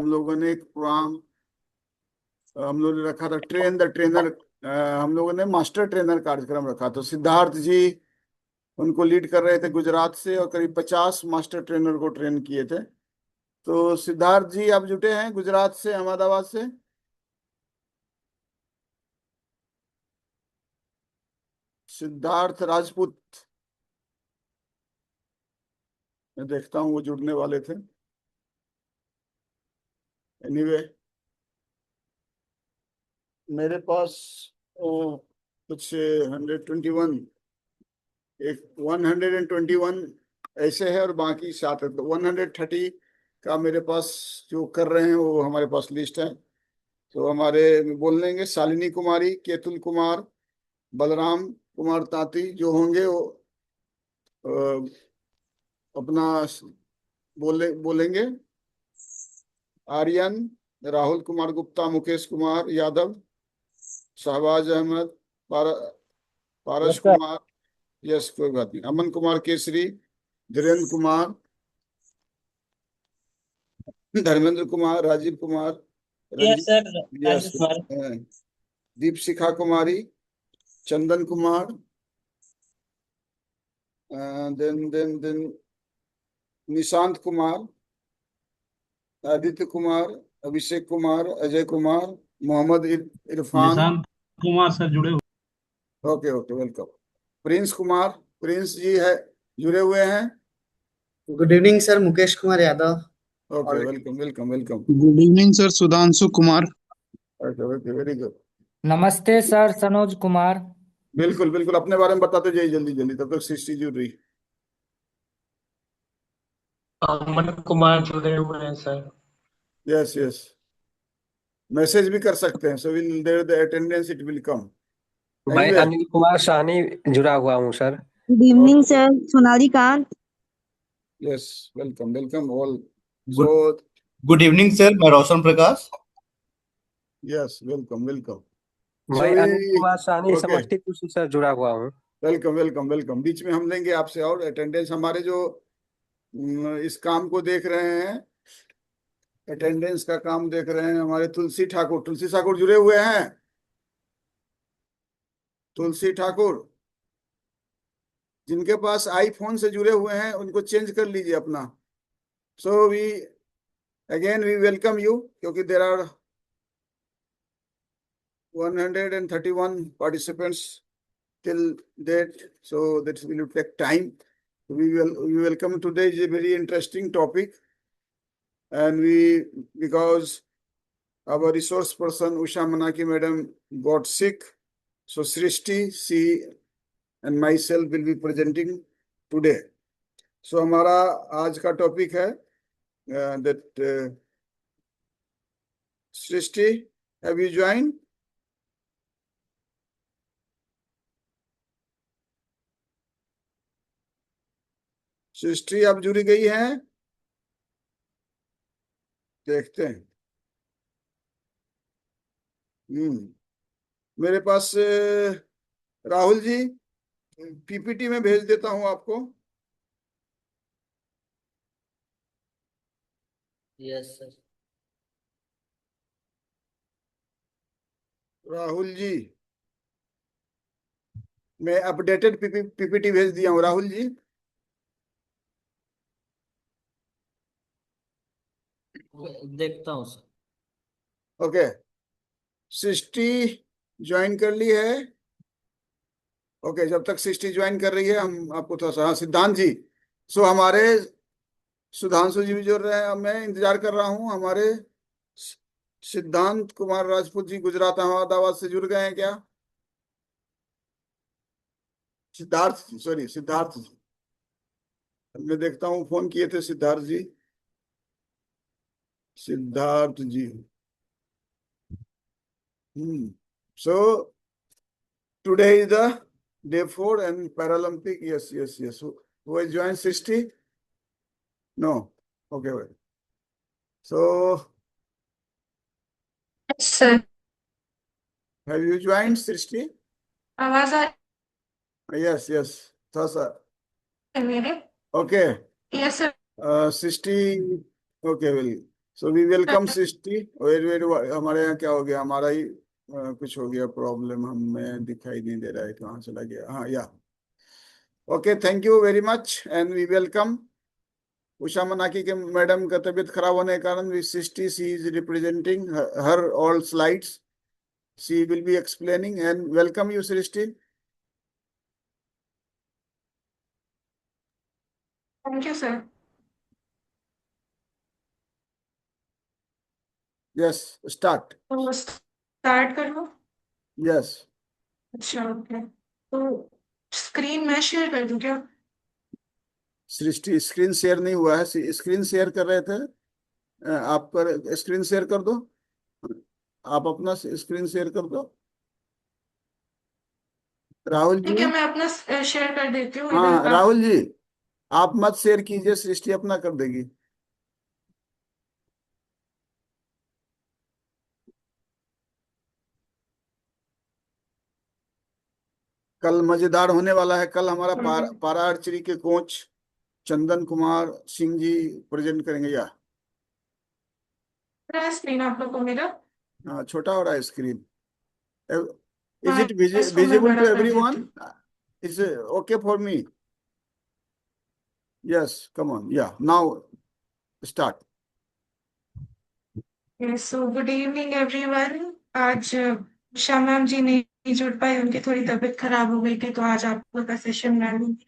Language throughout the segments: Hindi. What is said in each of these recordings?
हम लोगों ने एक प्रोग्राम हम लोगों ने रखा था, ट्रेन द ट्रेनर। हम लोगों ने मास्टर ट्रेनर कार्यक्रम रखा, तो सिद्धार्थ जी उनको लीड कर रहे थे गुजरात से, और करीब 50 मास्टर ट्रेनर को ट्रेन किए थे। तो सिद्धार्थ जी आप जुटे हैं गुजरात से, अहमदाबाद से। सिद्धार्थ राजपूत, मैं देखता हूँ वो जुड़ने वाले थे। एनीवे मेरे पास कुछ 121, एक 121 ऐसे है, और बाकी 7 है, तो 130 का मेरे पास जो कर रहे हैं वो हमारे पास लिस्ट है। तो हमारे बोल लेंगे शालिनी कुमारी, केतुल कुमार, बलराम कुमार तांती जो होंगे वो अपना बोलेंगे। आर्यन, राहुल कुमार गुप्ता, मुकेश कुमार यादव, शहबाज अहमद, पार, Paras yes sir. Kumar, yes कोई बात नहीं, Aman Kumar Kesari, Dhirendra Kumar, Dharmendra Kumar, Rajeev Kumar, yes Ranjeet, sir, yes, Rajesh Kumar. Deepshikha Kumari, Chandan Kumar, then Nishant Kumar, Aditya Kumar, Abhishek Kumar, Ajay Kumar, Mohammad Irfan. Nishant Kumar sir जुड़े हुए। Okay okay, welcome. Prince Kumar, Prince ji है, जुड़े हुए हैं। Good evening sir, Mukesh Kumar Yadav. Okay, welcome welcome welcome. Good evening sir, Sudhanshu Kumar. Okay okay, very good. नमस्ते सर, सनोज कुमार। बिल्कुल बिल्कुल, अपने बारे में बताते जाइए जल्दी जल्दी, तब तक सृष्टि जुड़ रही। अमन कुमार जुड़े हुए हैं सर। यस यस, मैसेज भी कर सकते हैं, so will there the attendance it will come. मैं एनीवे, अनिल कुमार साहनी जुड़ा हुआ हूँ sir. Good evening sir, Sonali Kant. Yes, welcome welcome all. Good so good evening sir, मैं Roshan Prakash. Yes, welcome welcome. So मैं अनिल कुमार साहनी ओके, समस्तीपुर से सर जुड़ा हुआ हूँ। Welcome welcome welcome. बीच में हम लेंगे आपसे और अटेंडेंस, हमारे जो इस काम को देख रहे हैं, अटेंडेंस का काम देख रहे हैं, हमारे तुलसी ठाकुर, तुलसी ठाकुर जुड़े हुए हैं। तुलसी ठाकुर, जिनके पास आईफोन से जुड़े हुए हैं उनको चेंज कर लीजिए अपना। So we again we welcome you, क्योंकि there are 131 participants till date, so that will take time. We welcome today is a very interesting topic, and because our resource person Usha Manaki madam got sick, so Srishti, she and myself will be presenting today. So हमारा आज का टॉपिक है that Srishti, have you joined? सृष्टि अब जुड़ी गई है, देखते हैं। मेरे पास राहुल जी पीपीटी में भेज देता हूं आपको। Yes sir. राहुल जी, मैं अपडेटेड पीपीटी भेज दिया हूं राहुल जी। देखता हूँ सर। ओके, सृष्टि ज्वाइन कर ली है। ओके, जब तक सृष्टि ज्वाइन कर रही है हम आपको थोड़ा सा, हाँ सिद्धांत जी, सो हमारे सुधांशु जी भी जुड़ रहे हैं, अब मैं इंतजार कर रहा हूँ। हमारे सिद्धांत कुमार राजपूत जी गुजरात अहमदाबाद से जुड़ गए हैं क्या? सिद्धार्थ जी, सॉरी सिद्धार्थ जी, मैं देखता हूँ फोन किए थे Siddharth ji. Siddharth ji, so today is the day 4 and Paralympic. Yes. Who has joined 60? No. Okay, wait. So, Yes, sir. have you joined 60? आवाज आ Yes. थोड़ा सा। रही है मेरे? Okay. Yes, sir. 60. Okay, well. So we welcome Srishti. Wait हमारे यहाँ क्या हो गया, हमारा ही कुछ हो गया प्रॉब्लम, हमें दिखाई नहीं दे रहा है कहाँ चला गया। हाँ या okay, thank you very much and we welcome Usha मनाकी के मैडम का तबीयत खराब होने के कारण Srishti she is representing her all slides, she will be explaining and welcome you Srishti. Thank you sir. Yes start. तो स्टार्ट करो। यस अच्छा ओके, तो स्क्रीन मैं शेयर कर दूं क्या? सृष्टि स्क्रीन शेयर नहीं हुआ है, स्क्रीन शेयर कर रहे थे आप, कर स्क्रीन शेयर कर दो, आप अपना स्क्रीन शेयर कर दो राहुल ठीक जी। है, मैं अपना शेयर कर देती हूँ हाँ इधर। राहुल जी आप मत शेयर कीजिए, सृष्टि अपना कर देगी। कल मजेदार होने वाला है। कल हमारा पारा आर्चरी के कोच चंदन कुमार सिंह जी प्रेजेंट करेंगे। या स्क्रीन आप लोग को मेरा? हाँ, छोटा हो रहा है स्क्रीन। इज हाँ, इट इसको मैं विजिबल टू बड़ा कर एवरीवन? देती हूँ। Is okay for me? Yes come on, yeah now start. So good evening everyone. आज उषा मैम जी नहीं जुड़ पाई, उनकी थोड़ी तबीयत खराब हो गई थी, तो आज आप लोग का सेशन मैं लूंगी।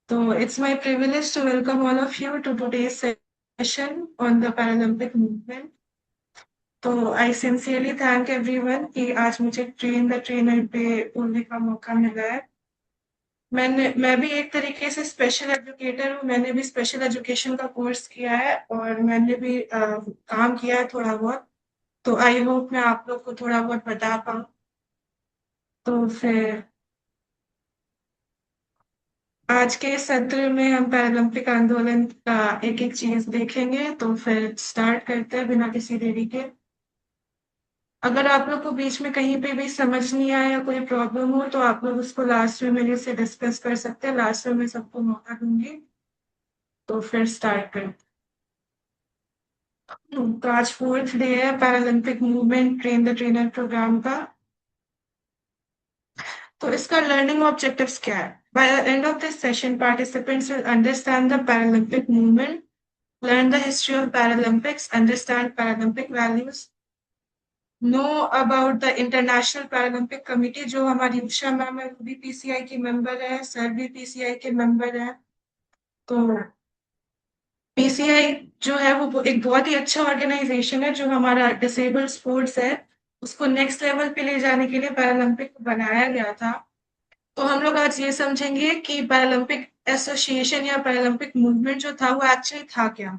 So it's my privilege to welcome all of you to today's session on the Paralympic movement. तो I sincerely thank everyone कि आज मुझे ट्रेन द ट्रेनर पे बोलने का मौका मिला है। मैं भी एक तरीके से स्पेशल एजुकेटर हूँ, मैंने भी स्पेशल एजुकेशन का कोर्स किया है और मैंने भी काम किया है थोड़ा बहुत, तो आई होप मैं आप लोग को थोड़ा बहुत बता पाऊँ। तो फिर आज के सत्र में हम पैरालंपिक आंदोलन का एक एक चीज देखेंगे, तो फिर स्टार्ट करते हैं बिना किसी देरी के। अगर आप लोग को बीच में कहीं पे भी समझ नहीं आया या कोई प्रॉब्लम हो तो आप लोग उसको लास्ट में मेरे से डिस्कस कर सकते हैं, लास्ट में मैं सबको मौका दूंगी। तो फिर स्टार्ट करते हैं। तो आज 4th डे है Paralympic movement train the trainer programme का। तो इसका लर्निंग ऑब्जेक्टिव्स क्या है? By the end of this session, participants will understand the Paralympic movement, learn the history of Paralympics, understand Paralympic values, know about the International Paralympic Committee, जो हमारी उषा मैम है वो भी PCI की मेंबर है, सर भी PCI के मेंबर है। तो PCI जो है वो एक बहुत ही अच्छा ऑर्गेनाइजेशन है जो हमारा डिसेबल्ड स्पोर्ट्स है उसको नेक्स्ट लेवल पे ले जाने के लिए पैरालंपिक बनाया गया था। तो हम लोग आज ये समझेंगे कि पैरालंपिक एसोसिएशन या पैरालंपिक मूवमेंट जो था वो एक्चुअली था क्या।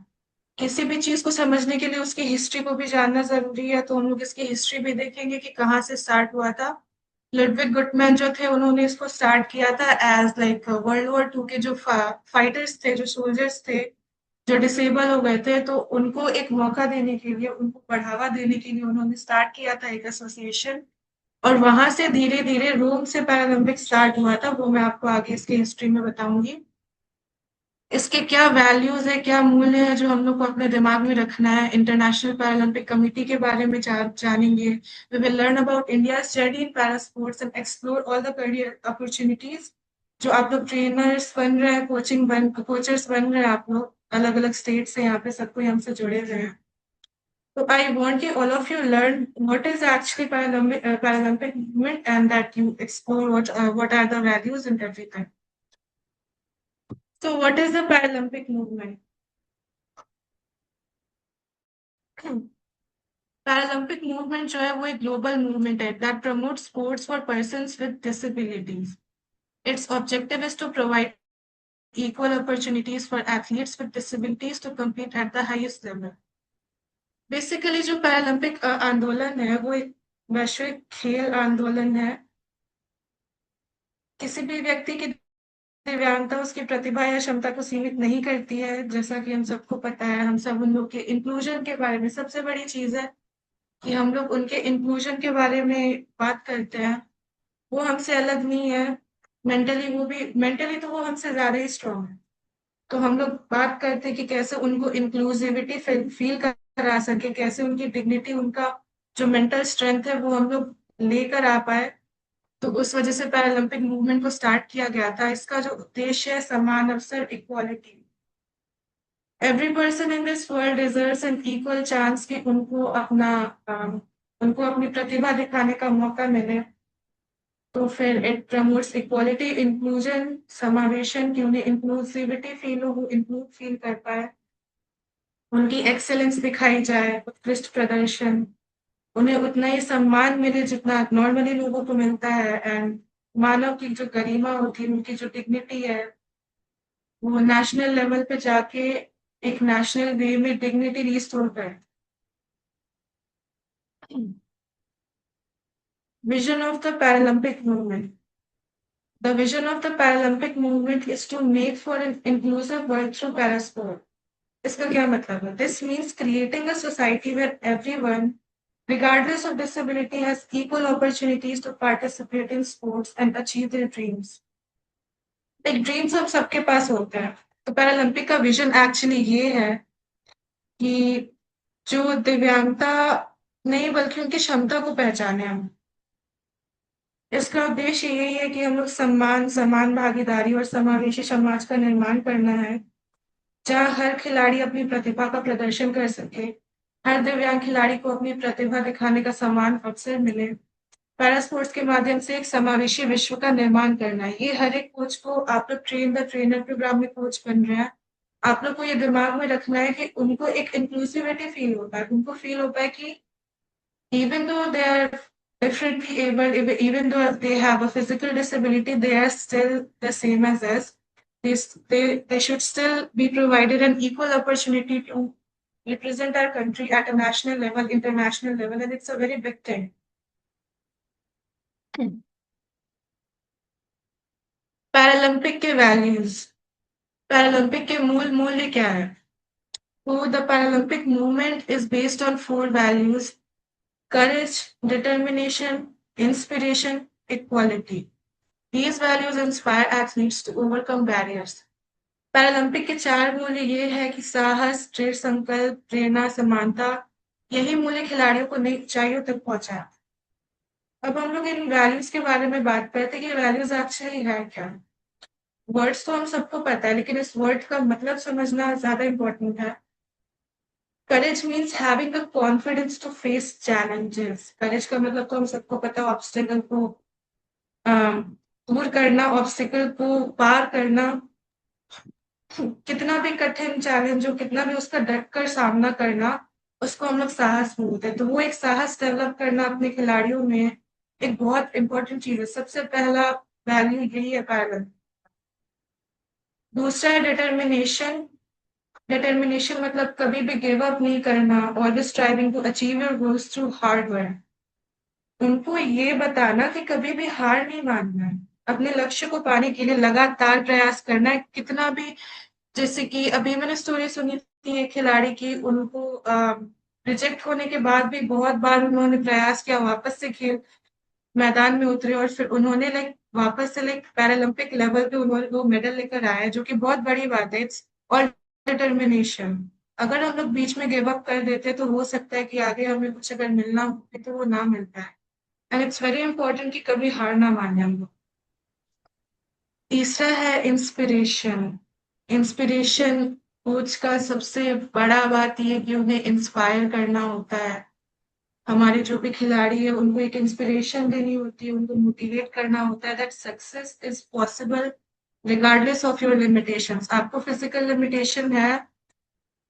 किसी भी चीज को समझने के लिए उसकी हिस्ट्री को भी जानना जरूरी है, तो हम लोग इसकी हिस्ट्री भी देखेंगे कि कहाँ से स्टार्ट हुआ था। लुडविग गुटमैन जो थे उन्होंने इसको स्टार्ट किया था एज लाइक वर्ल्ड वॉर 2 के जो फाइटर्स थे, जो सोल्जर्स थे, जो डिसेबल हो गए थे, तो उनको एक मौका देने के लिए, उनको बढ़ावा देने के लिए उन्होंने स्टार्ट किया था एक एसोसिएशन। और वहां से धीरे धीरे रोम से पैरालंपिक स्टार्ट हुआ था, वो मैं आपको आगे इसकी हिस्ट्री में बताऊंगी। इसके क्या वैल्यूज है, क्या मूल्य है जो हम लोग को अपने दिमाग में रखना है। इंटरनेशनल पैरालंपिक कमेटी के बारे में जानेंगे। We will learn about India's journey in para sports and explore all the career opportunities जो आप लोग ट्रेनर्स बन रहे हैं, कोचर्स बन रहे हैं, आप लोग अलग अलग स्टेट से यहाँ पे सब कोई हमसे जुड़े हुए हैं। So I want you all of you learn what is actually Paralympic movement and that you explore what are the values and everything. So what is the Paralympic movement? Paralympic movement जो है वो एक global movement है that promotes sports for persons with disabilities. Its objective is to provide equal opportunities for athletes with disabilities to compete at the highest level. Basically जो पैरालंपिक आंदोलन है वो एक वैश्विक खेल आंदोलन है। किसी भी व्यक्ति की दिव्यांगता उसकी प्रतिभा या क्षमता को सीमित नहीं करती है, जैसा कि हम सबको पता है। हम सब उन लोग के इंक्लूजन के बारे में, सबसे बड़ी चीज है कि हम लोग उनके इंक्लूजन के बारे में बात करते हैं। वो हमसे अलग नहीं है, मेंटली तो वो हमसे ज्यादा ही स्ट्रॉन्ग है। तो हम लोग बात करते हैं कि कैसे उनको इंक्लूसिविटी फील आ सके, कैसे उनकी डिग्निटी, उनका जो मेंटल स्ट्रेंथ है वो हम लोग लेकर आ पाए। तो उस वजह से पैरालंपिक मूवमेंट को स्टार्ट किया गया था। इसका जो उद्देश्य है समान अवसर, equality. Every person in this world deserves an equal chance कि उनको अपनी प्रतिभा दिखाने का मौका मिले। तो फिर इट प्रमोट्स इक्वालिटी, इंक्लूजन, समावेशन, कि उन्हें इंक्लूसिविटी फील हो, वो इंक्लूड फील कर पाए, उनकी एक्सेलेंस दिखाई जाए, उत्कृष्ट प्रदर्शन, उन्हें उतना ही सम्मान मिले जितना नॉर्मली लोगों को मिलता है। एंड मानव की जो गरिमा होती है, उनकी जो डिग्निटी है, वो नेशनल लेवल पे जाके एक नेशनल वे में डिग्निटी रिस्टोर करे। Vision of the Paralympic movement. The vision of the Paralympic movement is to make for an inclusive world through parasport. इसका क्या मतलब है? This means creating a society where everyone, regardless of disability, has equal opportunities to participate in sports and achieve their dreams. एक ड्रीम्स हम सबके पास होते हैं। तो पैरालंपिक का विजन एक्चुअली ये है कि जो दिव्यांगता नहीं बल्कि उनकी क्षमता को पहचाने हम। इसका उद्देश्य यही है कि हम लोग समान भागीदारी और समावेशी समाज का निर्माण करना है, जहाँ हर खिलाड़ी अपनी प्रतिभा का प्रदर्शन कर सके, हर दिव्यांग खिलाड़ी को अपनी प्रतिभा दिखाने का समान अवसर मिले। पैरा स्पोर्ट्स के माध्यम से एक समावेशी विश्व का निर्माण करना है। ये हर एक कोच को, आप लोग ट्रेन द ट्रेनर प्रोग्राम में कोच बन रहे हैं, आप लोग को ये दिमाग में रखना है कि उनको एक इंक्लूसिविटी फील होता है, उनको फील होता है कि even though they are differently able, even though they have a physical disability, they are still the same as us. They should still be provided an equal opportunity to represent our country at a national level, international level, and it's a very big thing. Paralympic के वैल्यूज, पैरालंपिक के मूल मूल्य क्या है? So the Paralympic movement is based on 4 values: courage, determination, inspiration, equality. These values inspire athletes to overcome barriers. Paralympic के 4 मूल्य ये है कि साहस, दृढ़ संकल्प, प्रेरणा, समानता, यही मूल्य खिलाड़ियों को नई ऊंचाइयों तक पहुंचाया। अब हम लोग इन वैल्यूज के बारे में बात करते हैं कि वैल्यूज एक्चुअली है क्या। वर्ड्स तो हम सबको पता है, लेकिन इस वर्ड का मतलब समझना ज्यादा इंपॉर्टेंट है। Courage means having the confidence to face challenges. Courage का मतलब तो हम सबको पता है, ऑब्स्टेकल को दूर करना, ऑब्स्टेकल को पार करना, कितना भी कठिन चैलेंज हो, कितना भी उसका डट कर सामना करना, उसको हम लोग साहस बोलते हैं। तो वो एक साहस डेवलप करना अपने खिलाड़ियों में एक बहुत इंपॉर्टेंट चीज है। सबसे पहला वैल्यू यही है पैरालंपिक। दूसरा है डिटर्मिनेशन। डिटर्मिनेशन मतलब कभी भी गिव अप नहीं करना, always striving to achieve your goals through hard work. उनको ये बताना कि कभी भी हार नहीं मानना है, अपने लक्ष्य को पाने के लिए लगातार प्रयास करना है। कितना भी, जैसे कि अभी मैंने स्टोरी सुनी थी एक खिलाड़ी की, उनको रिजेक्ट होने के बाद भी बहुत बार उन्होंने प्रयास किया, वापस से खेल मैदान में उतरे और फिर उन्होंने वापस से पैरालंपिक लेवल पे उन्होंने वो मेडल लेकर आए, जो कि बहुत बड़ी बात है। It's all determination. अगर हम लोग बीच में गिव अप कर देते तो हो सकता है कि आगे हमें कुछ अगर मिलना हो तो वो ना मिल पाए। एंड इट्स वेरी इंपॉर्टेंट कि कभी हार ना माने हम लोग। तीसरा है इंस्पिरेशन। इंस्पिरेशन कोच का सबसे बड़ा बात ये कि उन्हें इंस्पायर करना होता है। हमारे जो भी खिलाड़ी है उनको एक इंस्पिरेशन देनी होती है, उनको मोटिवेट करना होता है that success is possible regardless of your limitations. आपको फिजिकल लिमिटेशन है,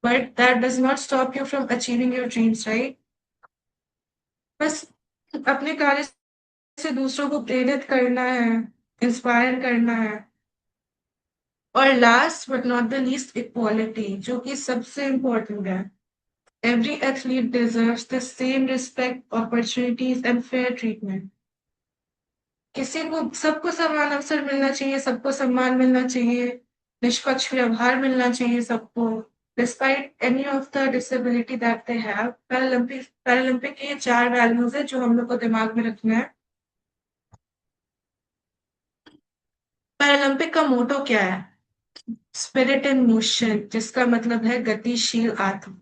but that does not stop you from achieving your dreams, right? बस अपने कार्य से दूसरों को प्रेरित करना है, इंस्पायर करना है। और last but not the least, equality, जो कि सबसे इम्पोर्टेंट है। Every athlete deserves the same respect, opportunities and fair treatment. किसी को, सबको समान अवसर मिलना चाहिए, सबको सम्मान मिलना चाहिए, निष्पक्ष व्यवहार मिलना चाहिए सबको, despite any of the disability that they have. Paralympic के ये 4 वैल्यूज है जो हम लोग को दिमाग में रखना है। पैरालंपिक का मोटो क्या है? स्पिरिट इन मोशन, जिसका मतलब है गतिशील आत्मा।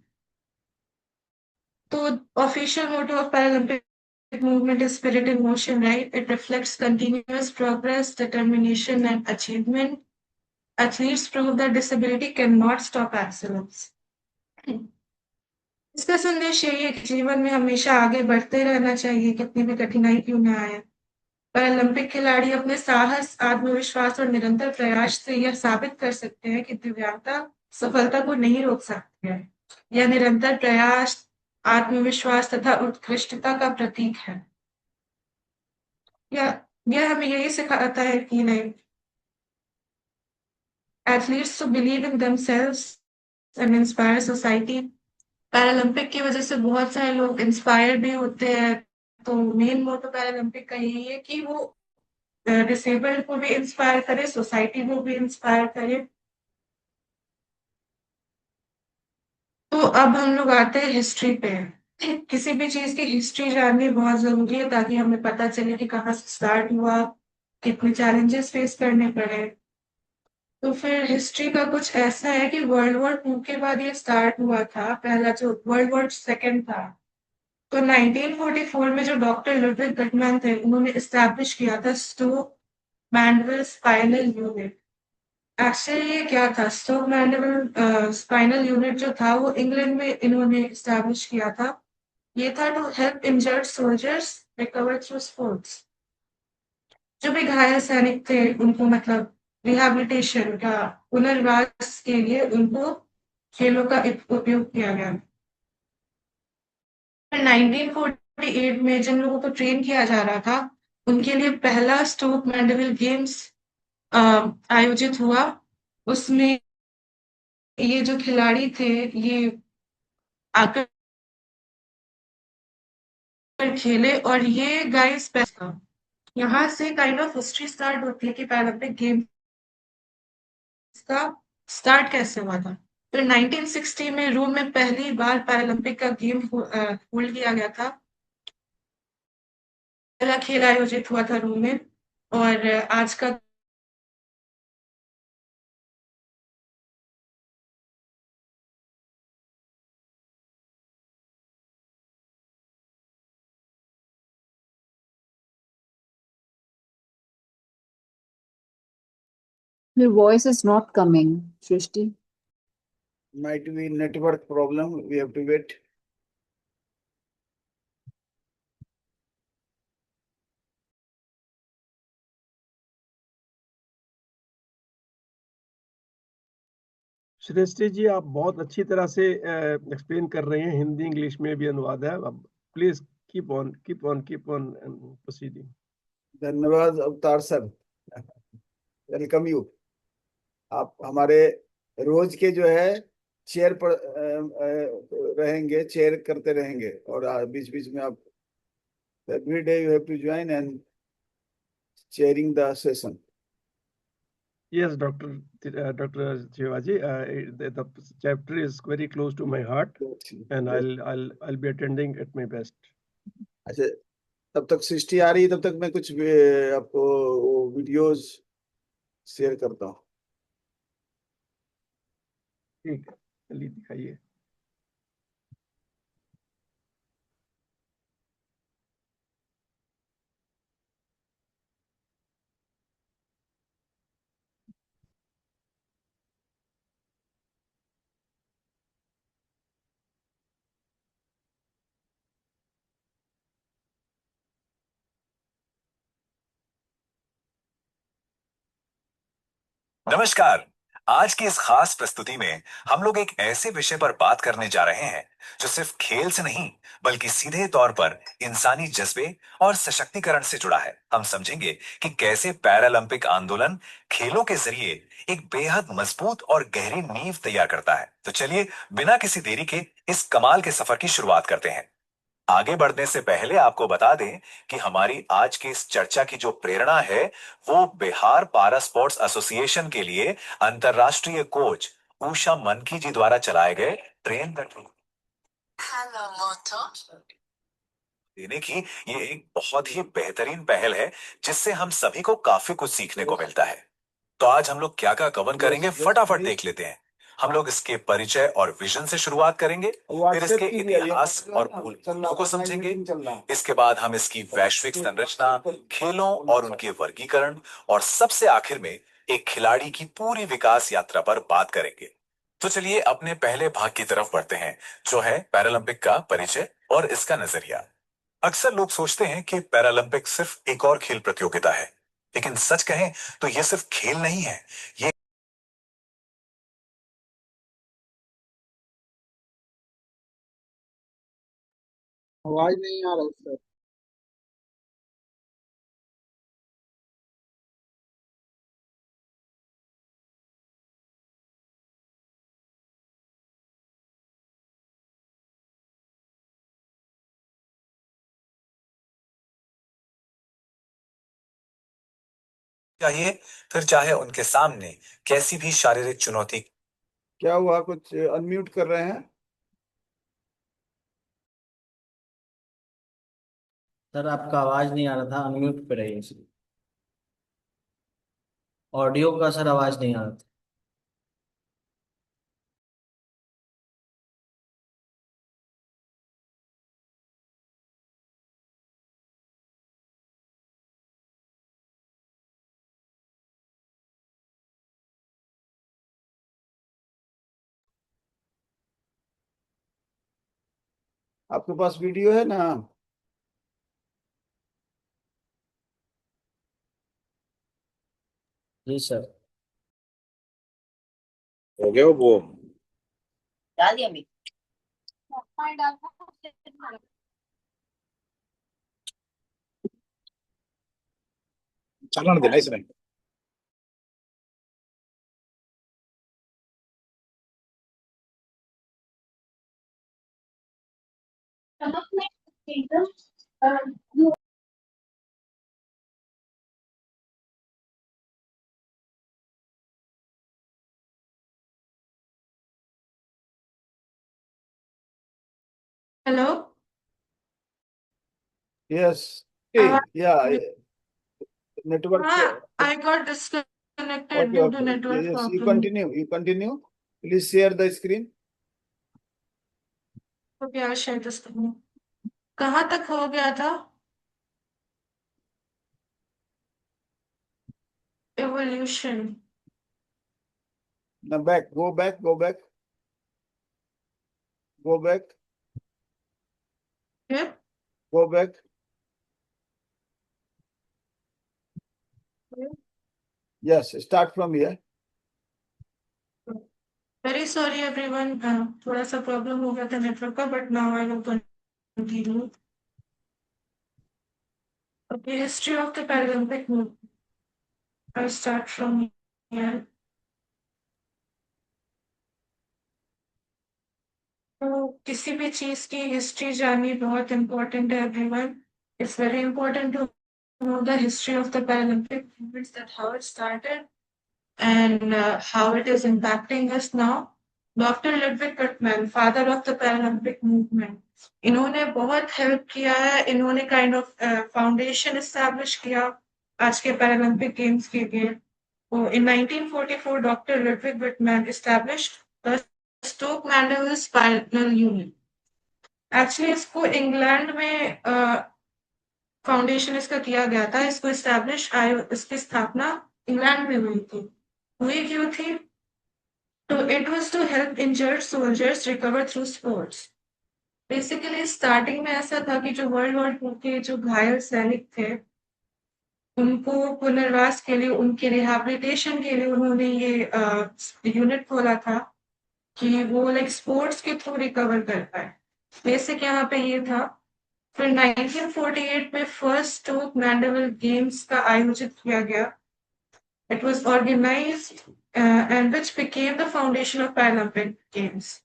तो official motto of Paralympic movement is spirit in motion, right? It reflects continuous progress, determination, and achievement. Athletes prove that disability cannot stop excellence. इसका संदेश यही है कि जीवन में हमेशा आगे बढ़ते रहना चाहिए, कितनी भी कठिनाई क्यों ना आए। पैरालंपिक खिलाड़ी अपने साहस, आत्मविश्वास और निरंतर प्रयास से यह साबित कर सकते हैं कि दिव्यांगता सफलता को नहीं रोक सकती है। यह निरंतर प्रयास, आत्मविश्वास तथा उत्कृष्टता का प्रतीक है। यह हमें यही सिखाता है कि नहीं, athletes to believe in themselves and inspire society. Paralympic की वजह से बहुत सारे लोग इंस्पायर भी होते हैं। तो मेन मोटो पैरालंपिक का यही है कि वो डिसेबल्ड को भी इंस्पायर करे, सोसाइटी को भी इंस्पायर करे। तो अब हम लोग आते हैं हिस्ट्री पे। किसी भी चीज की हिस्ट्री जाननी बहुत जरूरी है ताकि हमें पता चले कि कहाँ से स्टार्ट हुआ, कितने चैलेंजेस फेस करने पड़े। तो फिर हिस्ट्री का कुछ ऐसा है कि वर्ल्ड वॉर 2 के बाद ये स्टार्ट हुआ था। पहला जो वर्ल्ड वॉर सेकेंड था, तो 1944 में जो डॉक्टर लुडविग गटमैन थे, उन्होंने इस्टेब्लिश किया था स्टोक मैंडेविल स्पाइनल यूनिट। एक्चुअली ये क्या था, स्टोक मैंडेविल स्पाइनल यूनिट जो था वो इंग्लैंड में इन्होंने इस्टेब्लिश किया था। ये था to help injured soldiers recover through sports. जो भी घायल सैनिक थे उनको मतलब रिहैबिलिटेशन का, पुनर्वास के लिए उनको खेलों का उपयोग किया गया। 1948 में जिन लोगों को ट्रेन किया जा रहा था, उनके लिए पहला स्टोक मैंडेविल गेम्स आयोजित हुआ। उसमें ये जो खिलाड़ी थे ये आकर खेले और ये गाइस यहाँ से काइंड ऑफ हिस्ट्री स्टार्ट होती है कि पैरालंपिक गेम्स का स्टार्ट कैसे हुआ था। फिर 1960 में रोम में पहली बार पैरालंपिक का गेम होल्ड किया गया था। पहला खेल आयोजित हुआ था रोम में और आज का Your voice is not coming, Shrishti. Might be network problem. We have to wait. श्रेष्ठी जी, आप बहुत अच्छी तरह से एक्सप्लेन कर रहे हैं। हिंदी इंग्लिश में भी अनुवाद है। अब प्लीज कीप ऑन प्रोसीडिंग। धन्यवाद अवतार सर, वेलकम यू। आप हमारे रोज के जो है चेयर पर रहेंगे, चेयर करते रहेंगे और बीच बीच में आप every day you have to join and cheering the session. Yes, Dr. Shivaji, the chapter is very close to my heart, and I'll be attending at my best. अच्छा, तब तक सृष्टि आ रही है, तब तक मैं कुछ आपको वीडियोस शेयर करता हूँ। ठीक है, चलिए दिखाइए। नमस्कार। आज की इस खास प्रस्तुति में हम लोग एक ऐसे विषय पर बात करने जा रहे हैं जो सिर्फ खेल से नहीं बल्कि सीधे तौर पर इंसानी जज्बे और सशक्तिकरण से जुड़ा है। हम समझेंगे कि कैसे पैरालंपिक आंदोलन खेलों के जरिए एक बेहद मजबूत और गहरी नींव तैयार करता है। तो चलिए बिना किसी देरी के इस कमाल के सफर की शुरुआत करते हैं। आगे बढ़ने से पहले आपको बता दें कि हमारी आज की इस चर्चा की जो प्रेरणा है वो बिहार पारा स्पोर्ट्स एसोसिएशन के लिए अंतरराष्ट्रीय कोच उषा मनकी जी द्वारा चलाए गए ट्रेन द ट्रेन देने की ये एक बहुत ही बेहतरीन पहल है जिससे हम सभी को काफी कुछ सीखने को मिलता है। तो आज हम लोग क्या क्या कवर करेंगे फटाफट देख लेते हैं। हम लोग इसके परिचय और विजन से शुरुआत करेंगे, फिर इसके इतिहास और मूल मूल्यों को समझेंगे। इसके बाद हम इसकी वैश्विक संरचना, खेलों और उनके वर्गीकरण, और सबसे आखिर में एक खिलाड़ी की पूरी विकास यात्रा पर बात करेंगे। तो चलिए अपने पहले भाग की तरफ बढ़ते हैं, जो है पैरालंपिक का परिचय और इसका नजरिया। अक्सर लोग सोचते हैं कि पैरालंपिक सिर्फ एक और खेल प्रतियोगिता है, लेकिन सच कहें तो यह सिर्फ खेल नहीं है, ये आवाज नहीं आ रहा है सर। चाहिए, फिर चाहे उनके सामने कैसी भी शारीरिक चुनौती। क्या हुआ, कुछ अनम्यूट कर रहे हैं? सर आपका आवाज नहीं आ रहा था, अनम्यूट पे रहिए इसलिए। ऑडियो का सर आवाज नहीं आ रहा था। आपके पास वीडियो है ना? जी सर। हो गया वो डाल दिया मैं। चलाना देना इसने। हेलो। यस। या नेटवर्क। हाँ, I got disconnected Okay, due to okay. network Yes, you problem. continue. You continue. Please share the screen. Okay, आज शेयर दिस करूँ। कहाँ तक हो गया था? Evolution. Now back. Go back. Go back. Go back. Okay. Go back. Yes. Start from here. Very sorry everyone. थोड़ा सा प्रॉब्लम हो गया था नेटवर्क का, but now I will continue. Okay, history of the Paralympic movement. I'll start from here. तो किसी भी चीज की हिस्ट्री जाननी बहुत इम्पोर्टेंट है everyone. It's very important to know the history of the Paralympic movements, that how it started and how it is impacting us now. Dr. Ludwig Guttmann, father of the Paralympic movement, इन्होंने बहुत हेल्प किया है. इन्होंने काइंड ऑफ फाउंडेशन एस्टैब्लिश किया आज के पैरालंपिक गेम्स के लिए. So in 1944, Dr. Ludwig Guttmann established the Stoke Mandeville Spinal Unit. Actually इसको इंग्लैंड में फाउंडेशन इसका किया गया था. इसको इसकी स्थापना इंग्लैंड में हुई थी. हुई क्यों थी? तो it was to help injured soldiers recover through sports. Basically starting में ऐसा था कि जो वर्ल्ड वॉर 2 के जो घायल सैनिक थे, उनको पुनर्वास के लिए, उनके रिहैबिलिटेशन के लिए उन्होंने ये यूनिट खोला था कि वो लाइक स्पोर्ट्स के थ्रू रिकवर कर पाए. बेसिक यहाँ पे ये था. फिर 1948 में फर्स्ट स्टोक मैंडेविल गेम्स का आयोजित किया गया. It was organized and which became the foundation of Paralympic Games.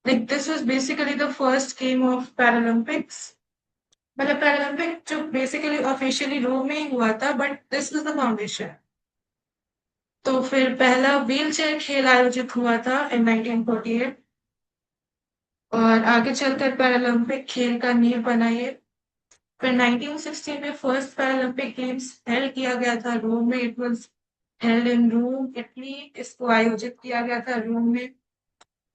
Like this was basically the first game of Paralympics. मतलब पैरालंपिक जो बेसिकली ऑफिशियली रोम में ही हुआ था, but this is the foundation. तो फिर पहला व्हील चेयर खेल आयोजित हुआ था इन 1948 और आगे चलकर पैरालंपिक खेल का नींव बनाइए. फिर 1960 में फर्स्ट पैरालंपिक गेम्स हेल्ड किया गया था रोम में. It was held in Rome, Italy. इसको आयोजित किया गया था रोम में.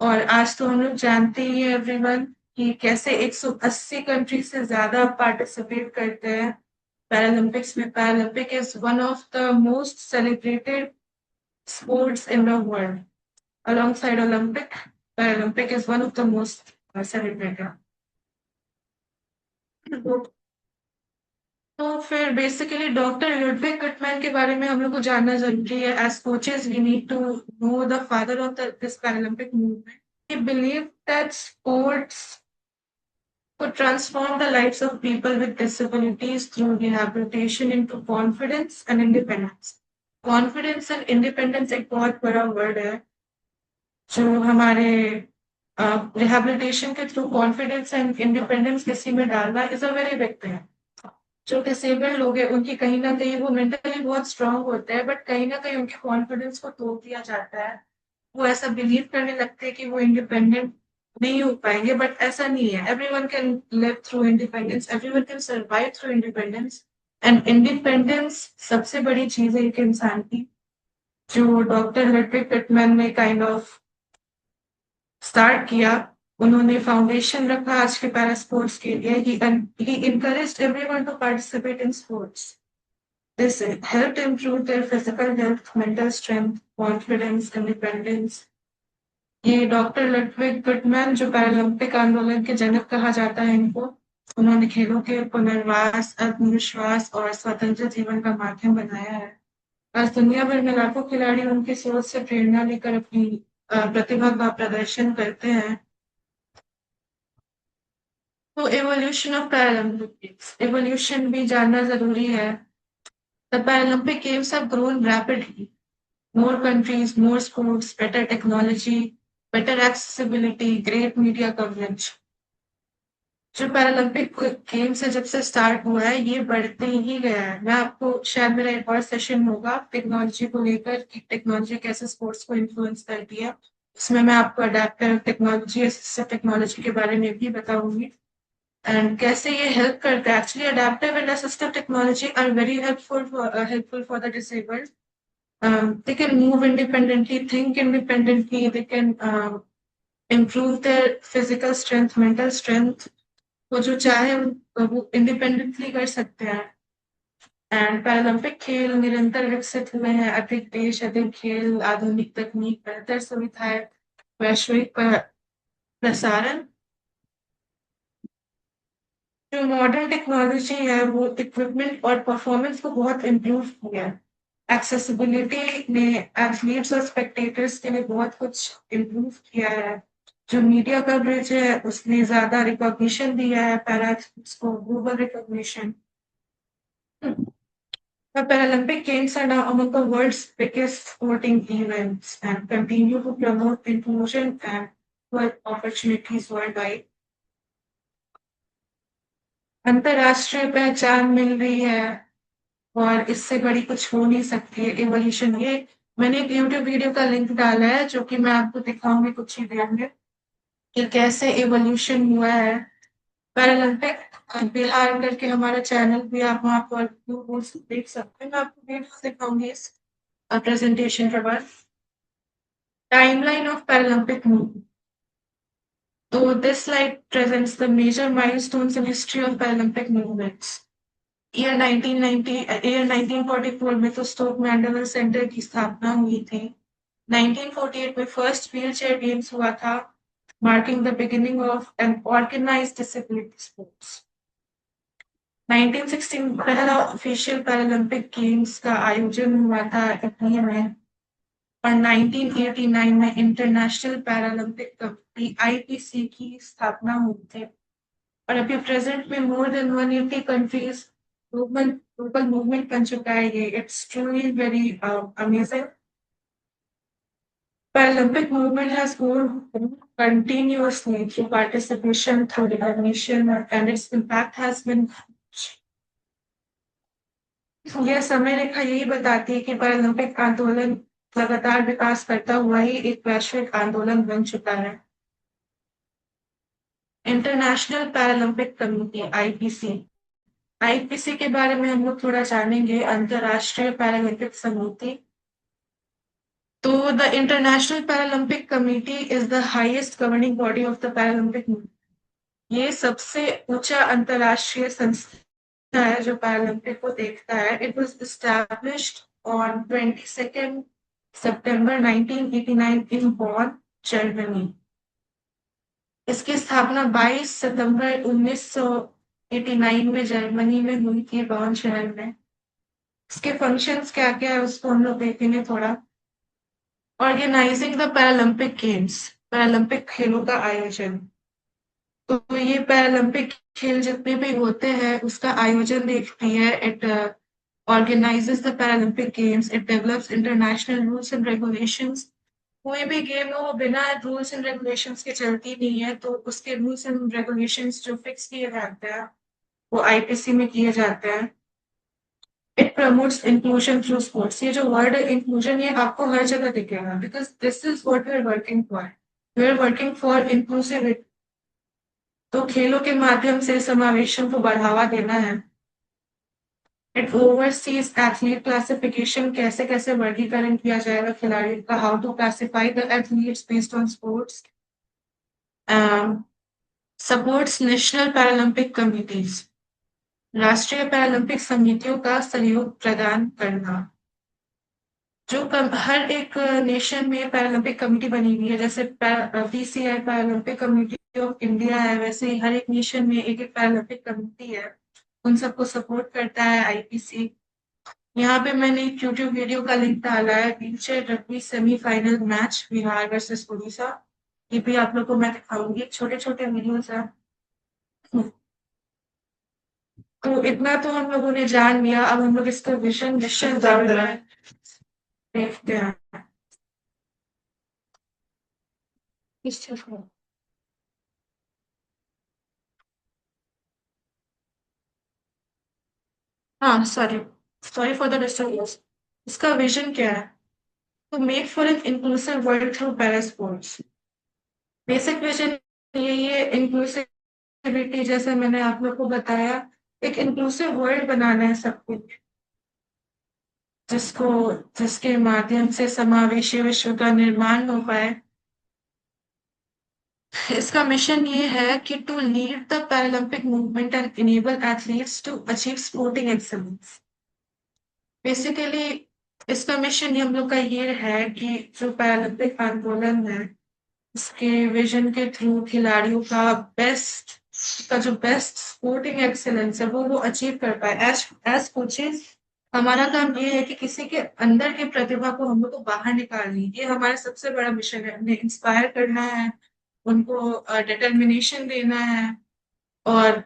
और आज तो हम लोग जानते ही हैं एवरीवन कि कैसे 180 कंट्री से ज्यादा पार्टिसिपेट करते हैं पैरालंपिक्स में। Paralympic is one of the most celebrated sports in the world. Alongside Olympic, Paralympic is one of the most celebrated. तो फिर बेसिकली डॉक्टर लुडविग गुटमैन के बारे में हम लोग को जानना जरूरी है। As coaches we need to know the father of this Paralympic movement. He believed that sports could transform the lives of people with disabilities through rehabilitation into confidence and independence. Confidence and independence एक बहुत बड़ा वर्ड है जो हमारे रिहेबिलिटेशन के थ्रू कॉन्फिडेंस एंड इंडिपेंडेंस किसी में डालना is a very big thing. जो डिसेबल्ड लोग हैं उनकी कहीं ना कहीं वो मेंटली बहुत स्ट्रांग होते हैं, बट कहीं ना कहीं उनके कॉन्फिडेंस को तोड़ दिया जाता है। वो ऐसा बिलीव करने लगते हैं कि वो इंडिपेंडेंट नहीं हो पाएंगे, बट ऐसा नहीं है। Everyone can live through independence, everyone can survive through independence. And independence सबसे बड़ी चीज है एक इंसान की, जो डॉक्टर लुडविग गुटमैन ने काइंड ऑफ स्टार्ट किया। उन्होंने फाउंडेशन रखा आज के पैरा स्पोर्ट्स के लिए। He encouraged everyone to participate in sports. This helped improve their physical health, mental strength, confidence, independence. ये डॉक्टर लुडविग गुटमैन जो पैरालंपिक आंदोलन के जनक कहा जाता है इनको, उन्होंने खेलों के पुनर्वास, आत्मविश्वास और स्वतंत्र जीवन का माध्यम बनाया है। आज दुनिया भर में लाखों खिलाड़ी उनकी सोच से प्रेरणा लेकर अपनी प्रतिभा का प्रदर्शन करते हैं। तो एवोल्यूशन ऑफ पैरालंपिक्स, एवोल्यूशन भी जानना जरूरी है। The Paralympic Games have grown rapidly. More countries, more sports, better technology, better accessibility, great media coverage. जो पैरालंपिक गेम्स है जब से स्टार्ट हुआ है ये बढ़ते ही गया है। मैं आपको शायद मेरा एक और सेशन होगा टेक्नोलॉजी को लेकर कि टेक्नोलॉजी कैसे स्पोर्ट्स को इन्फ्लुएंस करती है, उसमें मैं आपको अडेप्टिव टेक्नोलॉजी, असिस्टिव टेक्नोलॉजी के बारे में भी बताऊंगी एंड कैसे ये हेल्प करता है। Actually adaptive and assistive technology are very helpful for the disabled. They can move independently, think independently, they can improve their physical strength, mental strength. वो जो चाहे वो इंडिपेंडेंटली कर सकते हैं। एंड पैरालंपिक खेल निरंतर विकसित हुए हैं। अधिक देश, अधिक खेल, आधुनिक तकनीक, बेहतर सुविधाएं, वैश्विक प्रसारण। जो मॉडर्न टेक्नोलॉजी है वो इक्विपमेंट और परफॉर्मेंस को बहुत इम्प्रूव किया है। एक्सेसिबिलिटी ने एथलीट्स और स्पेक्टेटर्स के लिए बहुत कुछ इम्प्रूव किया है। जो मीडिया कवरेज है उसने ज्यादा रिकॉग्निशन दिया है पैरा एथलीट्स को, global recognition. The Paralympic Games are now among the world's biggest sporting events and continue to promote inclusion and equal opportunities worldwide. अंतरराष्ट्रीय पहचान मिल रही है और इससे बड़ी कुछ हो नहीं सकती है एवोल्यूशन। ये मैंने एक YouTube वीडियो का लिंक डाला है जो कि मैं आपको दिखाऊंगी कुछ ही देर में कि कैसे एवोल्यूशन हुआ है। पैरालंपिक बिहार करके हमारा चैनल भी आप वहाँ पर देख सकते हैं। मैं आपको वीडियो दिखाऊंगी इस प्रेजेंटेशन के बाद। Timeline of Paralympic movement. So this slide presents the major milestones in history of Paralympic movements. Year 1944 में तो स्टोक मैंडेविल सेंटर की स्थापना हुई थी। 1948 में फर्स्ट व्हीलचेयर गेम्स हुआ था, marking the beginning of an organized disability sports. 1916 पहला ऑफिशियल पैरालंपिक गेम्स का आयोजन हुआ था इटली में और 1989 में इंटरनेशनल पैरालंपिक कमेटी IPC की स्थापना हुई थी। और अभी प्रेजेंट में more than 180 countries global movement बन चुका है ये। It's truly very amazing. Paralympic movement has grown continuously through participation, through recognition, and its impact has been huge. यह समय रेखा यही बताती है कि पैरालंपिक आंदोलन लगातार विकास करता हुआ ही एक वैश्विक आंदोलन बन चुका है। इंटरनेशनल पैरालंपिक कमेटी IPC के बारे में हम लोग थोड़ा जानेंगे। अंतरराष्ट्रीय पैरालंपिक समिति तो the international Paralympic committee is the highest governing body of the Paralympic movement. ये सबसे ऊंचा अंतरराष्ट्रीय संस्था है जो पैरालंपिक को देखता है। It was established on 22 September 1989 in Bonn, Germany. इसकी स्थापना 22 सितंबर 1989 में जर्मनी में हुई थी, बॉन शहर में। इसके फंक्शंस क्या क्या है उसको हम लोग देखेंगे थोड़ा। Organising the Paralympic games, Paralympic खेलों का आयोजन। तो ये पैरालंपिक खेल जितने भी होते हैं उसका आयोजन देखती है। It organises the Paralympic games, it develops international rules and regulations. कोई भी गेम हो बिना रूल्स एंड रेगुलेशंस के चलती नहीं है, तो उसके रूल्स एंड रेगुलेशंस जो फिक्स किए जाते हैं वो आईपीसी में किए जाते हैं। It promotes inclusion through sports. ये जो वर्ड है इंक्लूजन, ये आपको हर जगह दिखेगा, because this is what we are working for. We are working for inclusivity. तो खेलों के माध्यम से समावेशन को बढ़ावा देना है। इट ओवरसीज एथलीट क्लासिफिकेशन, कैसे कैसे वर्गीकरण किया जाएगा खिलाड़ियों का, how to classify the athletes based on sports. Supports national Paralympic committees, राष्ट्रीय पैरालंपिक समितियों का सहयोग प्रदान करना। जो हर एक नेशन में पैरालंपिक कमेटी बनी हुई है, जैसे PCI Paralympic committee of India है, वैसे ही हर एक नेशन में एक एक पैरालंपिक कमेटी है, उन सबको सपोर्ट करता है आईपीसी। यहाँ पे मैंने एक यूट्यूब वीडियो का लिंक डाला है, wheelchair rugby semifinal match Bihar versus Orissa. ये भी आप लोग को मैं दिखाऊंगी, छोटे छोटे वीडियोस है। तो इतना तो हम लोगों ने जान लिया, अब हम लोग इसका विषय देखते हैं। इस चीज को हाँ, सॉरी फॉर द डिस्टर्बेंस। इसका विजन क्या है? To make for an inclusive world through para sports. Basic vision यही है, इंक्लूसिविटी, जैसे मैंने आप लोग को बताया, एक इंक्लूसिव वर्ल्ड बनाना है सब कुछ, जिसके माध्यम से समावेशी विश्व का निर्माण हो पाए। इसका मिशन ये है कि to lead the Paralympic movement and enable athletes to achieve sporting excellence. Basically इसका मिशन हम लोग का ये है कि जो पैरालंपिक आंदोलन है उसके विजन के थ्रू खिलाड़ियों का जो बेस्ट स्पोर्टिंग एक्सेलेंस है वो अचीव कर पाए। एज कोचेस हमारा काम ये है कि किसी के अंदर की प्रतिभा को हम लोग को बाहर निकालनी, ये हमारा सबसे बड़ा मिशन है। उन्हें इंस्पायर करना है, उनको डिटर्मिनेशन देना है, और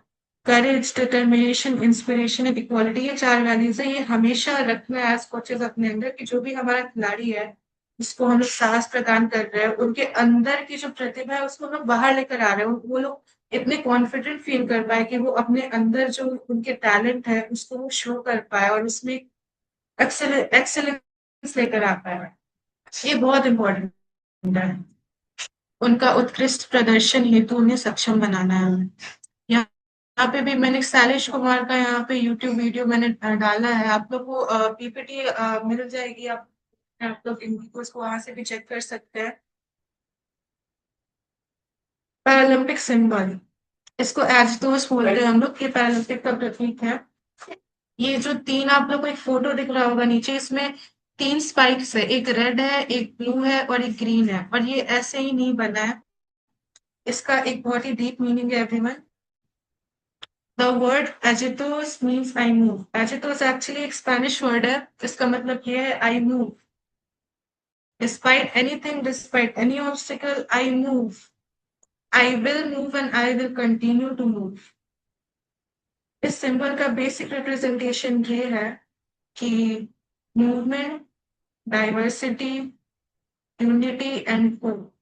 करेज, डिटर्मिनेशन, इंस्पिरेशन एंड इक्वालिटी, ये 4 वैल्यूज है, ये हमेशा रखना है एज कोचेस अपने अंदर कि जो भी हमारा खिलाड़ी है जिसको हम लोग साहस प्रदान कर रहे हैं, उनके अंदर की जो प्रतिभा है उसको हम लोग बाहर लेकर आ रहे हैं। वो लोग इतने कॉन्फिडेंट फील कर पाए कि वो अपने अंदर जो उनके टैलेंट है उसको वो शो कर पाए और उसमें एक्सेलेंस लेकर आ पाए। ये बहुत इम्पोर्टेंट है। उनका उत्कृष्ट प्रदर्शन हेतु उन्हें सक्षम बनाना है। यहाँ पे भी मैंने शैलेश कुमार का यहाँ पे यूट्यूब वीडियो मैंने डाला है, आप लोग को पीपीटी मिल जाएगी, आप लोग इनको इसको वहां से भी चेक कर सकते हैं। पैरालंपिक सिंबल, इसको एजतोस बोलते हैं हम लोग, ये पैरालंपिक का प्रतीक है। ये जो 3 आप लोग को एक फोटो दिख रहा होगा नीचे, इसमें 3 स्पाइक्स है, एक रेड है, एक ब्लू है और एक ग्रीन है, और ये ऐसे ही नहीं बना है, इसका एक बहुत ही डीप मीनिंग है everyone. The word agitos means I move. Agitos actually एक स्पेनिश वर्ड है, इसका मतलब ये है I move. Despite anything, despite any obstacle, I move. I will move and I will continue to move. इस सिंबल का बेसिक रिप्रेजेंटेशन ये है कि movement, diversity, unity and hope.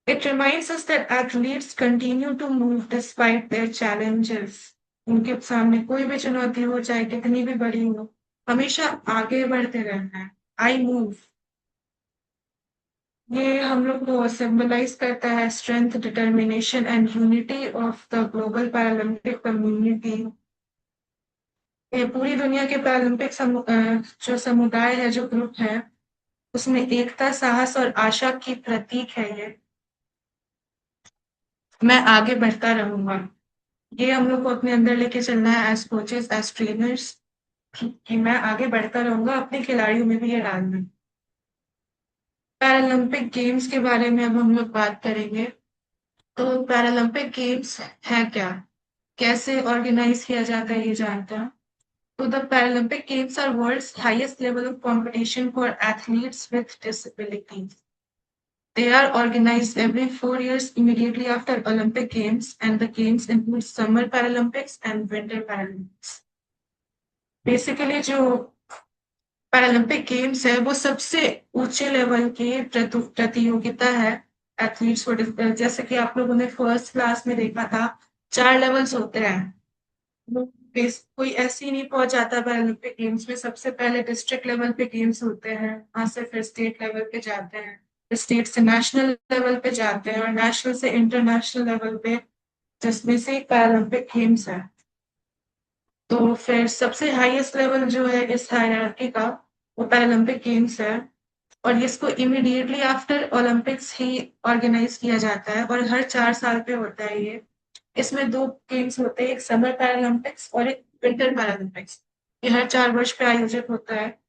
It reminds us that athletes continue to move despite their challenges. उनके सामने कोई भी चुनौती हो, चाहे कितनी भी बड़ी हो, हमेशा आगे बढ़ते रहना है। I move. ये हम लोग को सिंबलाइज करता है strength, determination and unity of the global Paralympic community. ये पूरी दुनिया के पैरालंपिक जो समुदाय है, जो ग्रुप है, उसमें एकता, साहस और आशा की प्रतीक है ये। मैं आगे बढ़ता रहूंगा, ये हम लोग को अपने अंदर लेके चलना है एज कोचेस, एज ट्रेनर्स, कि मैं आगे बढ़ता रहूंगा, अपने खिलाड़ियों में भी ये डालना है। पैरालंपिक गेम्स के बारे में अब हम लोग बात करेंगे। तो पैरालंपिक गेम्स है क्या, कैसे ऑर्गेनाइज किया जाता है, ये जानते हैं। So the Paralympic Games are world's highest level of competition for athletes with disabilities. They are organized every 4 years immediately after Olympic Games, and the games include Summer Paralympics and Winter Paralympics. Basically, जो पैरालंपिक गेम्स है वो सबसे ऊंचे लेवल की प्रतियोगिता है एथलीट्स को। जैसे कि आप लोगों ने फर्स्ट क्लास में देखा था, 4 लेवल्स होते हैं। कोई ऐसे ही नहीं पहुंच जाता पैरालंपिक गेम्स में। सबसे पहले डिस्ट्रिक्ट लेवल पे गेम्स होते हैं, वहां से फिर स्टेट लेवल पे जाते हैं, स्टेट से नेशनल लेवल पे जाते हैं और नेशनल से इंटरनेशनल लेवल पे, जिसमें से पैरालंपिक गेम्स है। तो फिर सबसे हाईएस्ट लेवल जो है इस हायरार्की का, वो पैरालंपिक गेम्स है, और इसको इमीडिएटली आफ्टर ओलंपिक्स ही ऑर्गेनाइज किया जाता है और हर 4 साल पे होता है ये। इसमें 2 गेम्स होते हैं, एक समर पैरालंपिक्स और एक विंटर पैरालंपिक्स। ये हर 4 वर्ष पे आयोजित होता है।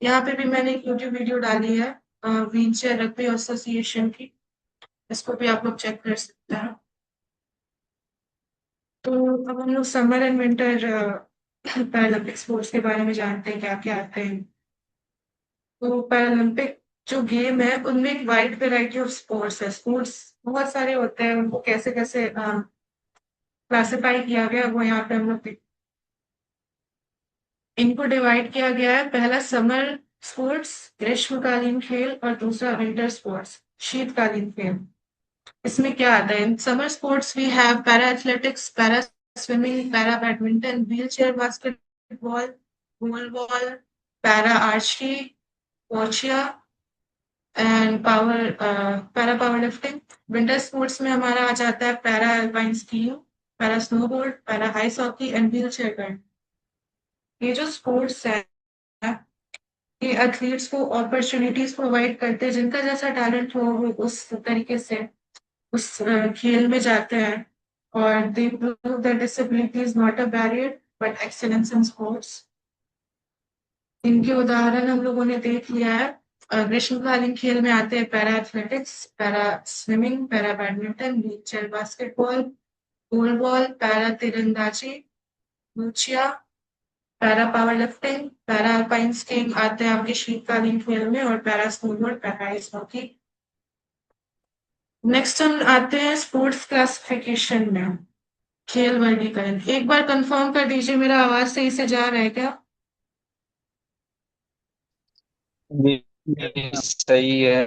यहाँ पे भी मैंने एक यूट्यूब वीडियो डाली है व्हीलचेयर रग्बी एसोसिएशन की, इसको भी आप लोग चेक कर सकते हैं। तो अब हम लोग summer and winter Paralympic sports के बारे में जानते हैं, क्या क्या आते हैं। तो पैरालंपिक जो गेम है उनमें एक वाइड वेराइटी ऑफ स्पोर्ट्स है। स्पोर्ट्स बहुत सारे होते हैं, उनको कैसे कैसे क्लासिफाई किया गया वो यहाँ पे हम लोग इनको डिवाइड किया गया है। पहला समर स्पोर्ट्स, ग्रीष्मकालीन खेल, और दूसरा विंटर स्पोर्ट्स, शीतकालीन खेल। इसमें क्या आता है? In summer sports we have para athletics, para swimming, para badminton, wheelchair basketball, goal ball, para archery, boccia and para power lifting. Winter sports में हमारा आ जाता है para alpine skiing, para snowboard, para ice hockey and wheelchair बैड। ये जो स्पोर्ट्स है ये एथलीट्स को अपॉर्चुनिटीज प्रोवाइड करते हैं, जिनका जैसा टैलेंट हो वो उस तरीके से उस खेल में जाते हैं, और they prove that disability is not a barrier but excellence in sports. इनके उदाहरण हम लोगों ने देख लिया है। ग्रीष्मकालीन खेल में आते हैं para athletics, para swimming, para badminton, wheelchair basketball, goal ball, para तीरंदाजी, boccia, para power lifting, para alpine skiing आते हैं आपके शीतकालीन खेल में, और para snowboard, para ice hockey. Next हम आते हैं स्पोर्ट्स क्लासिफिकेशन में, खेल वर्गीकरण। एक बार कंफर्म कर दीजिए मेरा आवाज सही से जा रहा है क्या? सही है।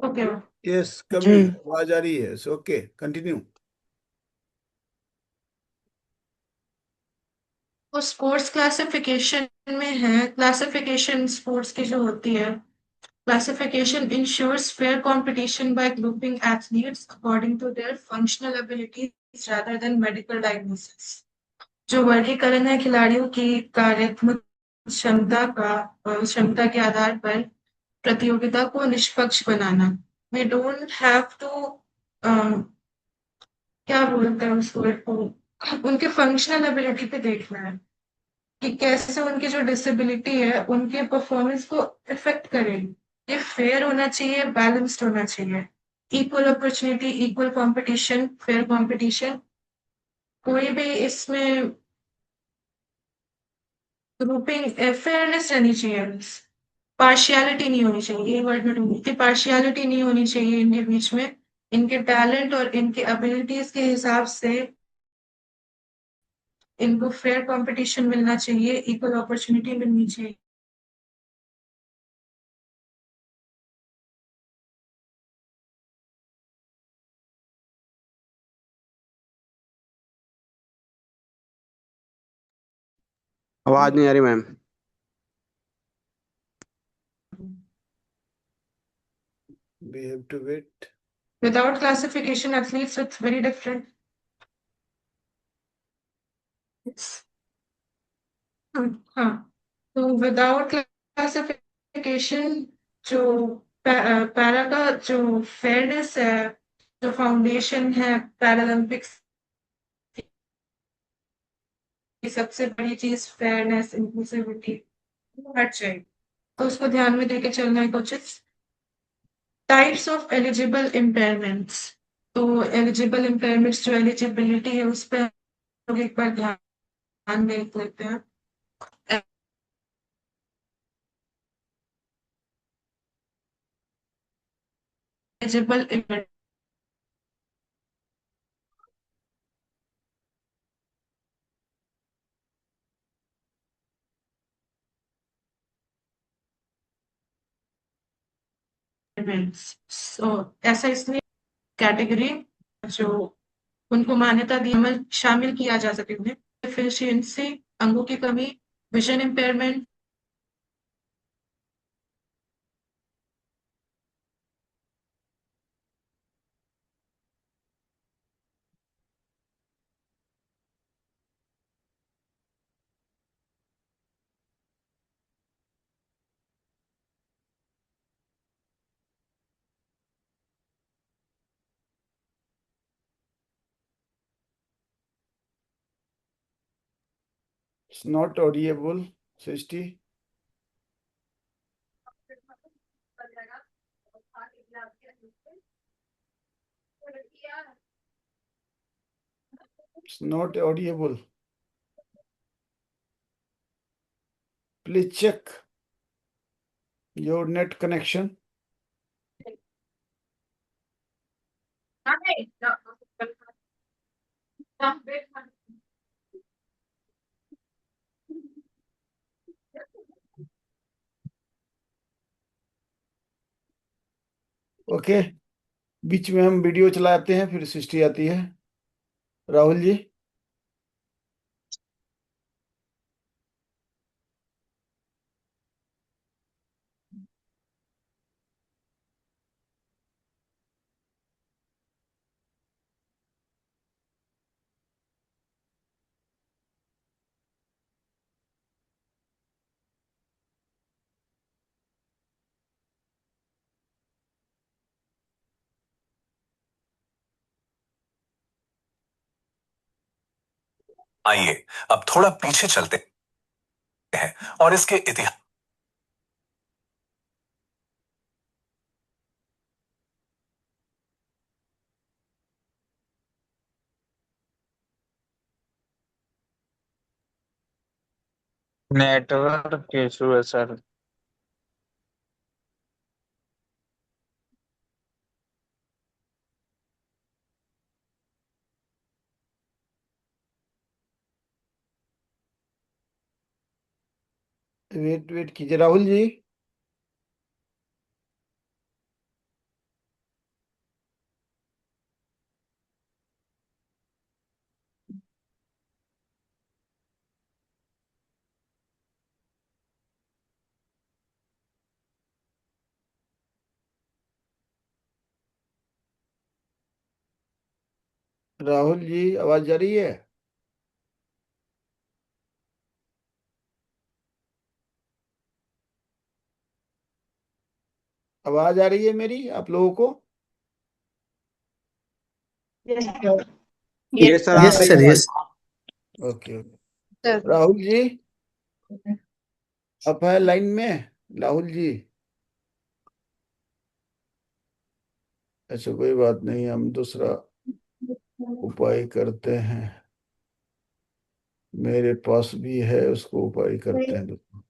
ओके। यस, कमी आवाज आ रही है, सो ओके, कंटिन्यू। तो स्पोर्ट्स क्लासिफिकेशन में है, क्लासिफिकेशन स्पोर्ट्स की जो होती है, classification ensures fair competition by grouping athletes according to their functional abilities rather than medical diagnosis. जो वर्गीकरण है खिलाड़ियों की कार्यात्मक क्षमता के आधार पर प्रतियोगिता को निष्पक्ष बनाना। We don't have to क्या बोलते हैं उसको, उनके फंक्शनल एबिलिटी पे देखना है कि कैसे उनकी जो डिसेबिलिटी है उनके परफॉर्मेंस को इफेक्ट करेगी। ये फेयर होना चाहिए, बैलेंस्ड होना चाहिए, equal opportunity, equal competition, fair competition. कोई भी इसमें ग्रुपिंग, फेयरनेस रहनी चाहिए, पार्शियलिटी नहीं होनी चाहिए। ये वर्ड में ढूंढी थी, पार्शियलिटी नहीं होनी चाहिए इनके बीच में। इनके टैलेंट और इनके एबिलिटीज के हिसाब से इनको फेयर कंपटीशन मिलना चाहिए, इक्वल अपॉर्चुनिटी मिलनी चाहिए। आवाज नहीं आ रही ma'am. We have to wait. Without classification, athletes with very different हाँ, तो विदाउट क्लासिफिकेशन जो पैरा का जो फेयरनेस है, जो फाउंडेशन है पैरालंपिक्स की, सबसे बड़ी चीज फेयरनेस, इंक्लूसिविटी हट चाहिए, तो उसको ध्यान में लेके चलना है coaches. Types of eligible impairments, तो एलिजिबल इम्पेयरमेंट्स जो एलिजिबिलिटी है उस पर लोग एक बार ध्यान देख लेते हैं। एलिजिबल इम्पेयरमेंट्स, सो ऐसा इसलिए कैटेगरी जो उनको मान्यता दी में शामिल किया जा सके उन्हें। एफिशिएंसी, अंगों की कमी, vision impairment, It's not audible, Srishti. It's not audible. Please check your net connection. Okay, बीच में हम वीडियो चलाते हैं, फिर सृष्टि आती है। राहुल जी। आइए अब थोड़ा पीछे चलते हैं और इसके इतिहास नेटवर्क इशू है सर। वेट कीजिए राहुल जी। राहुल जी, आवाज जा रही है? आवाज आ रही है मेरी आप लोगों को? ये सर आ यस रही सर, है। Yes. Okay okay. Rahul ji, आप है लाइन में? राहुल जी, ऐसा कोई बात नहीं, हम दूसरा उपाय करते हैं। मेरे पास भी है, उसको उपाय करते हैं दूसरा।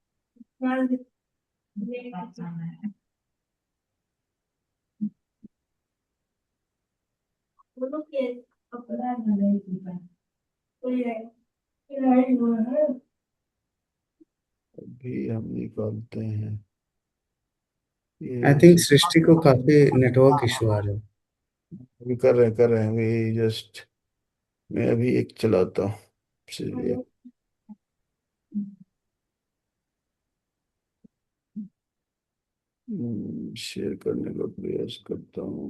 अभी हम निकालते हैं। आई थिंक सृष्टि को काफी नेटवर्क इशू आ रहा है। अभी कर रहे हैं अभी जस्ट। मैं अभी एक चलाता हूँ, चलिए। शेयर करने का प्रयास करता हूँ।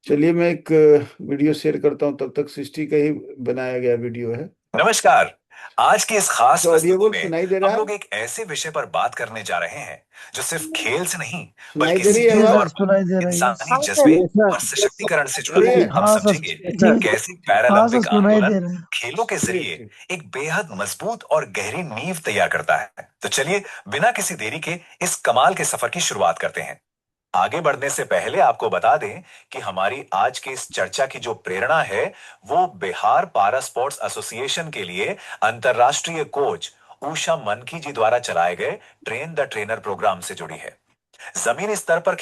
चलिए मैं एक वीडियो शेयर करता हूँ, तब तक सृष्टि का ही बनाया गया वीडियो है। नमस्कार। आज की इस खास तो प्रस्तुति ऑडियो में सुनाई दे रहा हम है? लोग एक ऐसे विषय पर बात करने जा रहे हैं जो सिर्फ खेल से नहीं सुनाई बल्कि दे रही है सीधे आवाज? तौर पर इंसानी जज्बे और सशक्तिकरण से जुड़ा सुनिए। है। हम हाँ सर, समझेंगे कि कैसे पैरालंपिक सुनाई दे आंदोलन रहा है। खेलों के जरिए ठीक। एक बेहद मजबूत और गहरी नींव तैयार करता है। तो चलिए बिना किसी देरी के इस कमाल के सफर की शुरुआत करते हैं। आगे बढ़ने से पहले आपको बता दें कि हमारी आज की इस चर्चा की जो प्रेरणा है वो बिहार पारा स्पोर्ट्स एसोसिएशन के लिए अंतरराष्ट्रीय कोच उषा मनकी जी द्वारा चलाए गए ट्रेन द ट्रेनर प्रोग्राम से जुड़ी है। जमीनी स्तर पर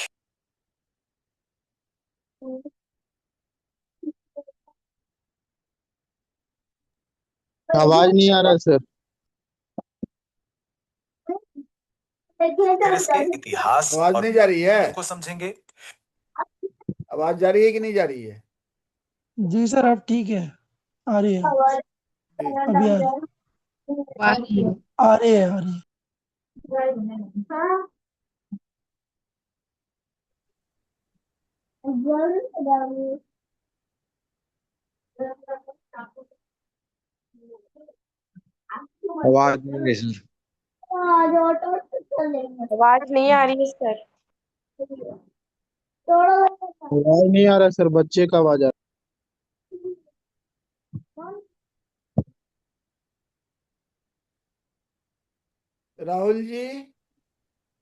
आवाज नहीं आ रहा सर। फिर इसके इतिहास आवाज और नहीं जा रही है? को समझेंगे। आवाज जा रही है कि नहीं जा रही है? जी सर, अब ठीक है, आ रही है। अभी आ रही है, आ रही है। आवाज नहीं आ रही सर। आवाज नहीं आ रही है सर। आवाज नहीं आ रहा सर, बच्चे का आवाज आ राहुल जी,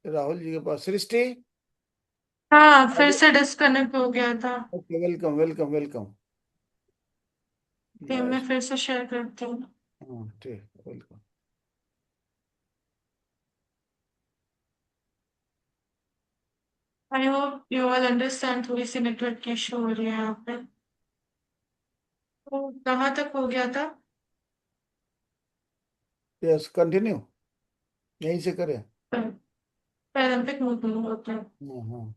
राहुल जी के पास सृष्टि। हाँ, फिर से डिस्कनेक्ट हो गया था। Okay, welcome welcome welcome. फिर मैं फिर से शेयर करती हूँ। हाँ ठीक, welcome. I hope you all understand, थोड़ी सी नेटवर्क की इशू हो रही है यहाँ पे। तो कहाँ तक हो गया था? यस, कंटिन्यू, यहीं से करें। पैरालंपिक मूवमेंट होता है। हाँ।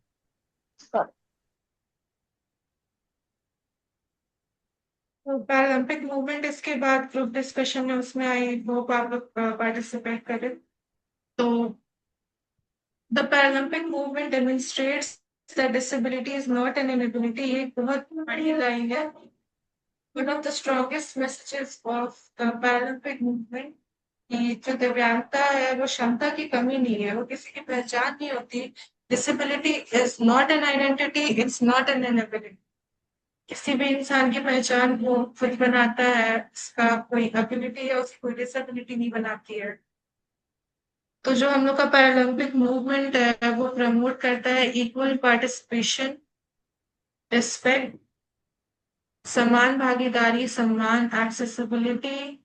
तो पैरालंपिक मूवमेंट इसके बाद ग्रुप डिस्कशन में उसमें आई, होप आप लोग पार्टिसिपेट करें। तो the Paralympic movement demonstrates that disability is not an inability. ये बहुत बड़ी लाइन है। One of the strongest messages of the Paralympic movement कि जो दिव्यांगता है वो क्षमता की कमी नहीं है, वो किसी की पहचान नहीं होती। Disability is not an identity, it's not an inability. किसी भी इंसान की पहचान को खुद बनाता है, उसका कोई एबिलिटी या उसकी कोई डिसेबिलिटी नहीं बनाती है। तो जो हम लोग का पैरालंपिक मूवमेंट है वो प्रमोट करता है इक्वल पार्टिसिपेशन, रिस्पेक्ट, समान भागीदारी, सम्मान, एक्सेसिबिलिटी,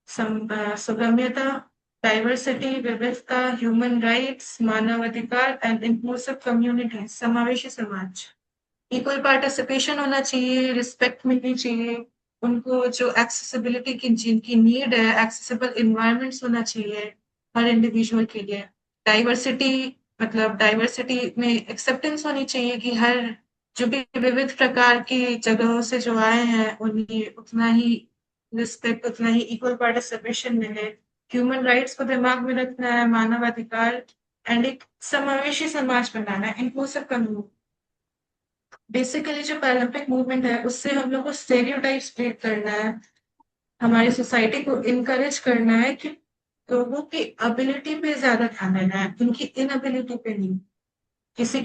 सुगम्यता, डाइवर्सिटी, विविधता, ह्यूमन राइट्स, मानव अधिकार एंड इंक्लूसिव कम्युनिटी, समावेशी समाज। इक्वल पार्टिसिपेशन होना चाहिए, रिस्पेक्ट मिलनी चाहिए उनको, जो एक्सेसिबिलिटी की जिनकी नीड है, एक्सेसिबल इन्वायरमेंट्स होना चाहिए हर इंडिविजुअल के लिए। डाइवर्सिटी मतलब डाइवर्सिटी में एक्सेप्टेंस होनी चाहिए कि हर जो भी विविध प्रकार की जगहों से जो आए हैं उन्हें उतना ही रिस्पेक्ट, उतना ही इक्वल पार्टिसिपेशन मिले। ह्यूमन राइट्स को दिमाग में रखना है, मानव अधिकार एंड एक समावेशी समाज बनाना है, इंक्लूसिव कम्युनिटी। बेसिकली जो पैरालंपिक मूवमेंट है उससे हम लोग को स्टेरियोटाइप्स ब्रेक करना है, हमारी सोसाइटी को इनकरेज करना है कि लोगों की एबिलिटी पे ज्यादा ध्यान देना है, उनकी इनएबिलिटी पे नहीं। किसी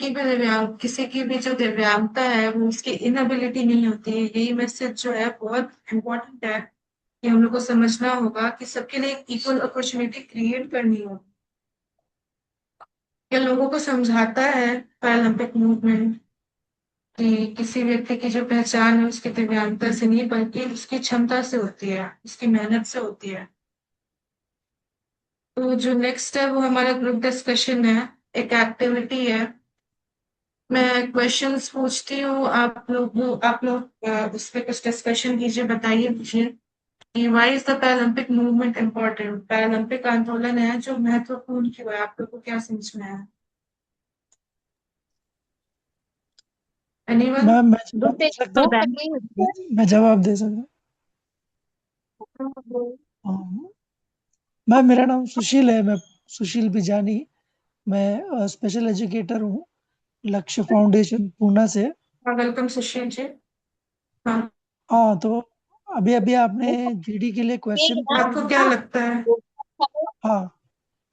की भी जो दिव्यांगता है वो उसकी इनएबिलिटी नहीं होती है। यही मैसेज जो है बहुत इम्पोर्टेंट है कि हम लोग को समझना होगा कि सबके लिए इक्वल अपॉर्चुनिटी क्रिएट करनी हो। ये लोगों को समझाता है पैरालंपिक मूवमेंट कि किसी व्यक्ति की जो पहचान है उसकी दिव्यांगता से नहीं बल्कि उसकी क्षमता से होती है, उसकी मेहनत से होती है। तो जो नेक्स्ट है वो हमारा ग्रुप डिस्कशन है, एक एक्टिविटी है। मैं क्वेश्चंस पूछती हूँ, आप लोग उस पर कुछ डिस्कशन कीजिए, बताइए मुझे कि why is the Paralympic movement important. Paralympic आंदोलन है जो महत्वपूर्ण क्यों है, आप लोग को क्या समझ में है? Anyone? मैम मैं जवाब दे सकता हूँ? मैं जवाब दे सकता हूँ? मैम मेरा नाम सुशील है, मैं सुशील बिजानी। मैं स्पेशल एजुकेटर हूँ लक्ष्य फाउंडेशन पूना से। वेलकम सुशील जी। हाँ, हाँ, तो अभी अभी आपने जीडी के लिए क्वेश्चन आपको क्या लगता है? हाँ,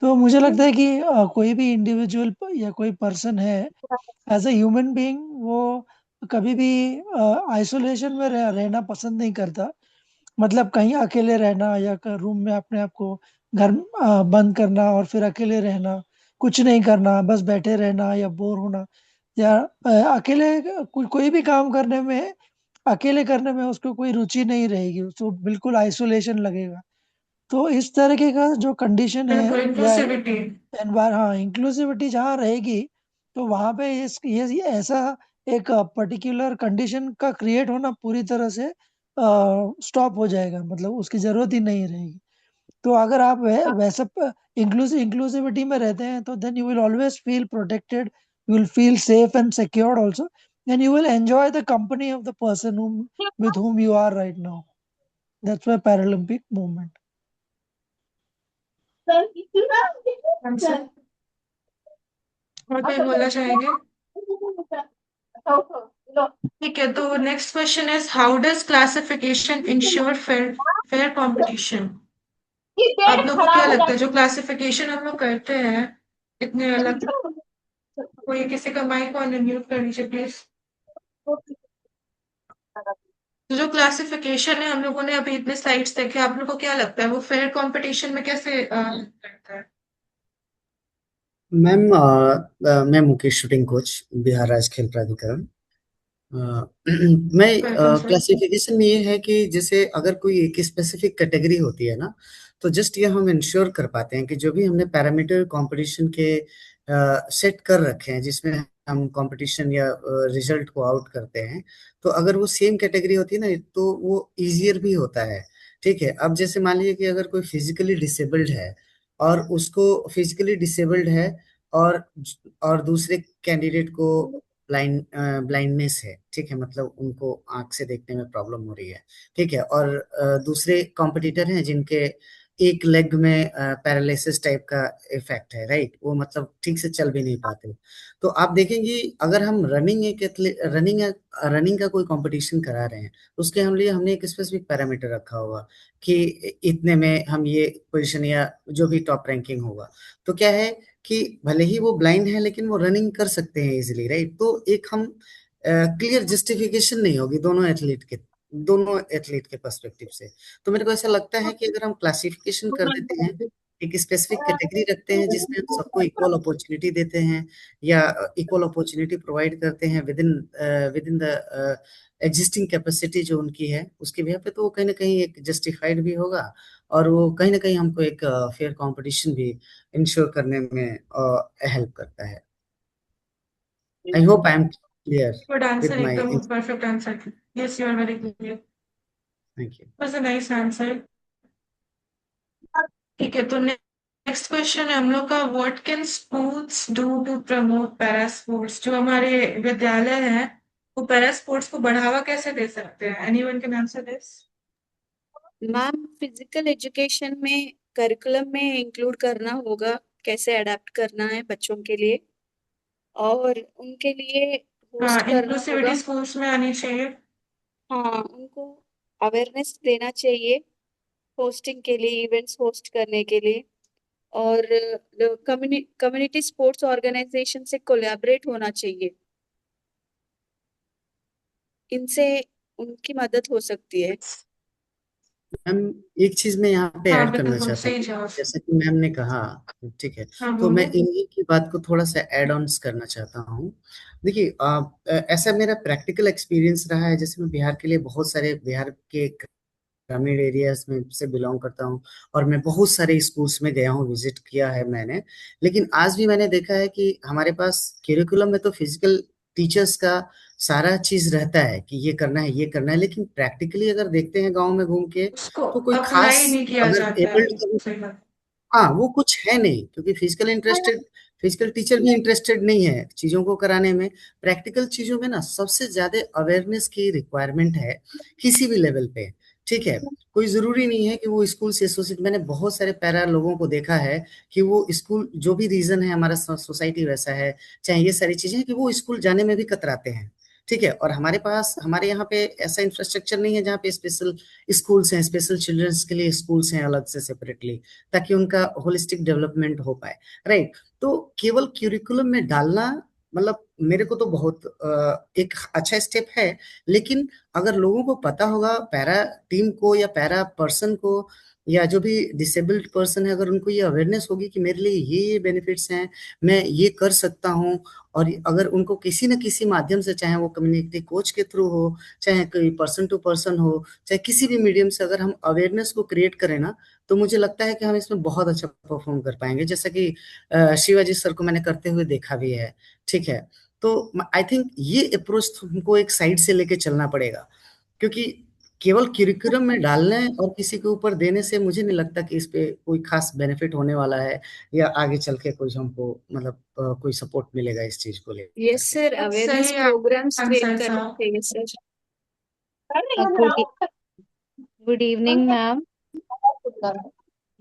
तो मुझे लगता है कि कोई भी इंडिविजुअल या कोई पर्सन है, एज ए ह्यूमन बीइंग, वो कभी भी आइसोलेशन में रहना पसंद नहीं करता। मतलब कहीं अकेले रहना या रूम में अपने आप को घर बंद करना और फिर अकेले रहना, कुछ नहीं करना, बस बैठे रहना या बोर होना, या अकेले कोई भी काम करने में, अकेले करने में उसको कोई रुचि नहीं रहेगी, उसको बिल्कुल आइसोलेशन लगेगा। तो इस तरीके का जो कंडीशन है बिल्कुल, या इंक्लूसिविटी। हाँ, इंक्लूसिविटी जहाँ रहेगी, तो वहाँ पे ये ऐसा एक पर्टिकुलर कंडीशन का क्रिएट होना पूरी तरह से स्टॉप हो जाएगा, मतलब उसकी जरूरत ही नहीं रहेगी। तो अगर आप वैसा इंक्लूसिविटी में रहते हैं, तो then you will always feel protected, you will feel safe and secured also, and you will enjoy the company of the person with whom you are right now. That's why Paralympic movement. Answer और कोई बोलना चाहेंगे? ठीक है, तो next question is how does classification ensure fair competition? आप लोग को क्या लगता है जो क्लासिफिकेशन हम लोग करते हैं इतने अलग, कोई किसी का माइक ऑन म्यूट कर लीजिए प्लीज। तो जो क्लासिफिकेशन है हम लोगों ने अभी इतने स्लाइड्स देखे, आप लोग को क्या लगता है वो फेयर कंपटीशन में कैसे करता है? मैम, मैं मुकेश, शूटिंग कोच, बिहार राज्य खेल प्राधिकरण। मैं वेलकम सर। क्लासिफिकेशन में ये है कि जैसे अगर कोई एक स्पेसिफिक कैटेगरी होती है ना, तो जस्ट ये हम इंश्योर कर पाते हैं कि जो भी हमने पैरामीटर कंपटीशन के सेट कर रखे हैं, जिसमें हम कंपटीशन या रिजल्ट को आउट करते हैं, तो अगर वो सेम कैटेगरी होती है ना, तो वो इजियर भी होता है। ठीक है, अब जैसे मान लीजिए कि अगर कोई फिजिकली डिसेबल्ड है और उसको फिजिकली डिसेबल्ड है और दूसरे कैंडिडेट को ब्लाइंडनेस है, ठीक है, मतलब उनको आंख से देखने में प्रॉब्लम हो रही है, ठीक है, और दूसरे कॉम्पिटिटर हैं जिनके एक लेग में पैरालिसिस टाइप का इफेक्ट है, राइट, वो मतलब ठीक से चल भी नहीं पाते। तो आप देखेंगे अगर हम रनिंग का कोई कंपटीशन करा रहे हैं, तो उसके हम लिए हमने एक स्पेसिफिक पैरामीटर रखा होगा कि इतने में हम ये पोजीशन या जो भी टॉप रैंकिंग होगा, तो क्या है कि भले ही वो ब्लाइंड है लेकिन वो रनिंग कर सकते हैं इजीली, राइट। तो एक हम क्लियर जस्टिफिकेशन नहीं होगी दोनों एथलीट के पर्सपेक्टिव से। तो मेरे को ऐसा लगता है कि अगर हम क्लासिफिकेशन कर देते हैं, एक स्पेसिफिक कैटेगरी रखते हैं जिसमें हम सबको इक्वल अपॉर्चुनिटी देते हैं या इक्वल अपॉर्चुनिटी प्रोवाइड करते हैं with in the existing capacity जो उनकी है, उसके बिहाफ पे, तो वो कहीं ना कहीं एक जस्टिफाइड भी होगा और वो कहीं ना कहीं हमको एक फेयर कंपटीशन भी इंश्योर करने में हेल्प करता है। I hope I am clear good with answer, my. एकदम perfect answer. Yes, you are very clear. Thank you. Was a nice answer. ठीक है, तो नेक्स्ट क्वेश्चन है हम लोग का, what can schools do to promote para sports? जो हमारे विद्यालय हैं वो पैरा स्पोर्ट्स को बढ़ावा कैसे दे सकते हैं? Anyone can answer this? Ma'am, physical education में करिकुलम में इंक्लूड करना होगा, कैसे अडेप्ट करना है बच्चों के लिए, और उनके लिए हाँ, होस्ट करना इंक्लूसिविटी होगा। स्कूल्स में आनी चाहिए। हाँ, उनको अवेयरनेस देना चाहिए होस्टिंग के लिए, इवेंट्स होस्ट करने के लिए, और कम्युनिटी स्पोर्ट्स ऑर्गेनाइजेशन से कोलैबोरेट होना चाहिए। इनसे उनकी मदद हो सकती है। मैम, एक चीज मैं यहाँ पे हाँ ऐड करना बिल्कुल, चाहता सही हूँ, जवाब। जैसे कि मैम ने कहा, ठीक है, हाँ तो मैं बोलिए। इन्हीं की बात को थोड़ा सा एड ऑन्स करना चाहता हूँ। देखिए, ऐसा मेरा प्रैक्टिकल एक्सपीरियंस रहा है, जैसे मैं बिहार के लिए बहुत सारे बिहार के ग्रामीण एरियाज में से बिलोंग करता हूँ और मैं बहुत सारे स्कूल्स में गया हूँ, विजिट किया है मैंने। लेकिन आज भी मैंने देखा है कि हमारे पास करिकुलम में तो फिजिकल टीचर्स का सारा चीज रहता है कि ये करना है ये करना है, लेकिन प्रैक्टिकली अगर देखते हैं गांव में घूम के, उसको तो कोई खास अप्लाई नहीं किया अगर जाता है। एबल्ड, सही बात। हाँ, वो कुछ है नहीं, क्योंकि फिजिकल टीचर भी इंटरेस्टेड नहीं है चीजों को कराने में। प्रैक्टिकल चीजों में ना सबसे ज्यादा अवेयरनेस की रिक्वायरमेंट है किसी भी लेवल पे, ठीक है। कोई जरूरी नहीं है कि वो स्कूल से एसोसिएट, मैंने बहुत सारे पैरा लोगों को देखा है कि वो स्कूल, जो भी रीजन है, हमारा सोसाइटी वैसा है, चाहे ये सारी चीजें हैं, कि वो स्कूल जाने में भी कतराते हैं, ठीक है। और हमारे यहाँ पे ऐसा इंफ्रास्ट्रक्चर नहीं है जहाँ पे स्पेशल स्कूल्स हैं, स्पेशल चिल्ड्रंस के लिए स्कूल्स हैं अलग से सेपरेटली, ताकि उनका होलिस्टिक डेवलपमेंट हो पाए, राइट। तो केवल क्यूरिकुलम में डालना मतलब मेरे को तो बहुत एक अच्छा स्टेप है, लेकिन अगर लोगों को पता होगा, पैरा टीम को या पैरा पर्सन को या जो भी डिसेबल्ड पर्सन है, अगर उनको ये अवेयरनेस होगी कि मेरे लिए ये बेनिफिट्स हैं, मैं ये कर सकता हूँ, और अगर उनको किसी न किसी माध्यम से, चाहे वो कम्युनिटी कोच के थ्रू हो, चाहे कोई पर्सन टू पर्सन हो, चाहे किसी भी मीडियम से अगर हम अवेयरनेस को क्रिएट करें ना, तो मुझे लगता है कि हम इसमें बहुत अच्छा परफॉर्म कर पाएंगे, जैसा कि शिवाजी सर को मैंने करते हुए देखा भी है, ठीक है। तो आई थिंक ये अप्रोच हमको एक साइड से लेके चलना पड़ेगा, क्योंकि केवल करिकुलम में डालने और किसी के ऊपर देने से मुझे नहीं लगता कि इस पे कोई खास बेनिफिट होने वाला है, या आगे चल के कुछ हमको मतलब कोई सपोर्ट मिलेगा इस चीज को लेकर। यस सर, अवेयरनेस सही प्रोग्राम्स क्रिएट आंसर करना था। चाहिए sir. Good evening ma'am.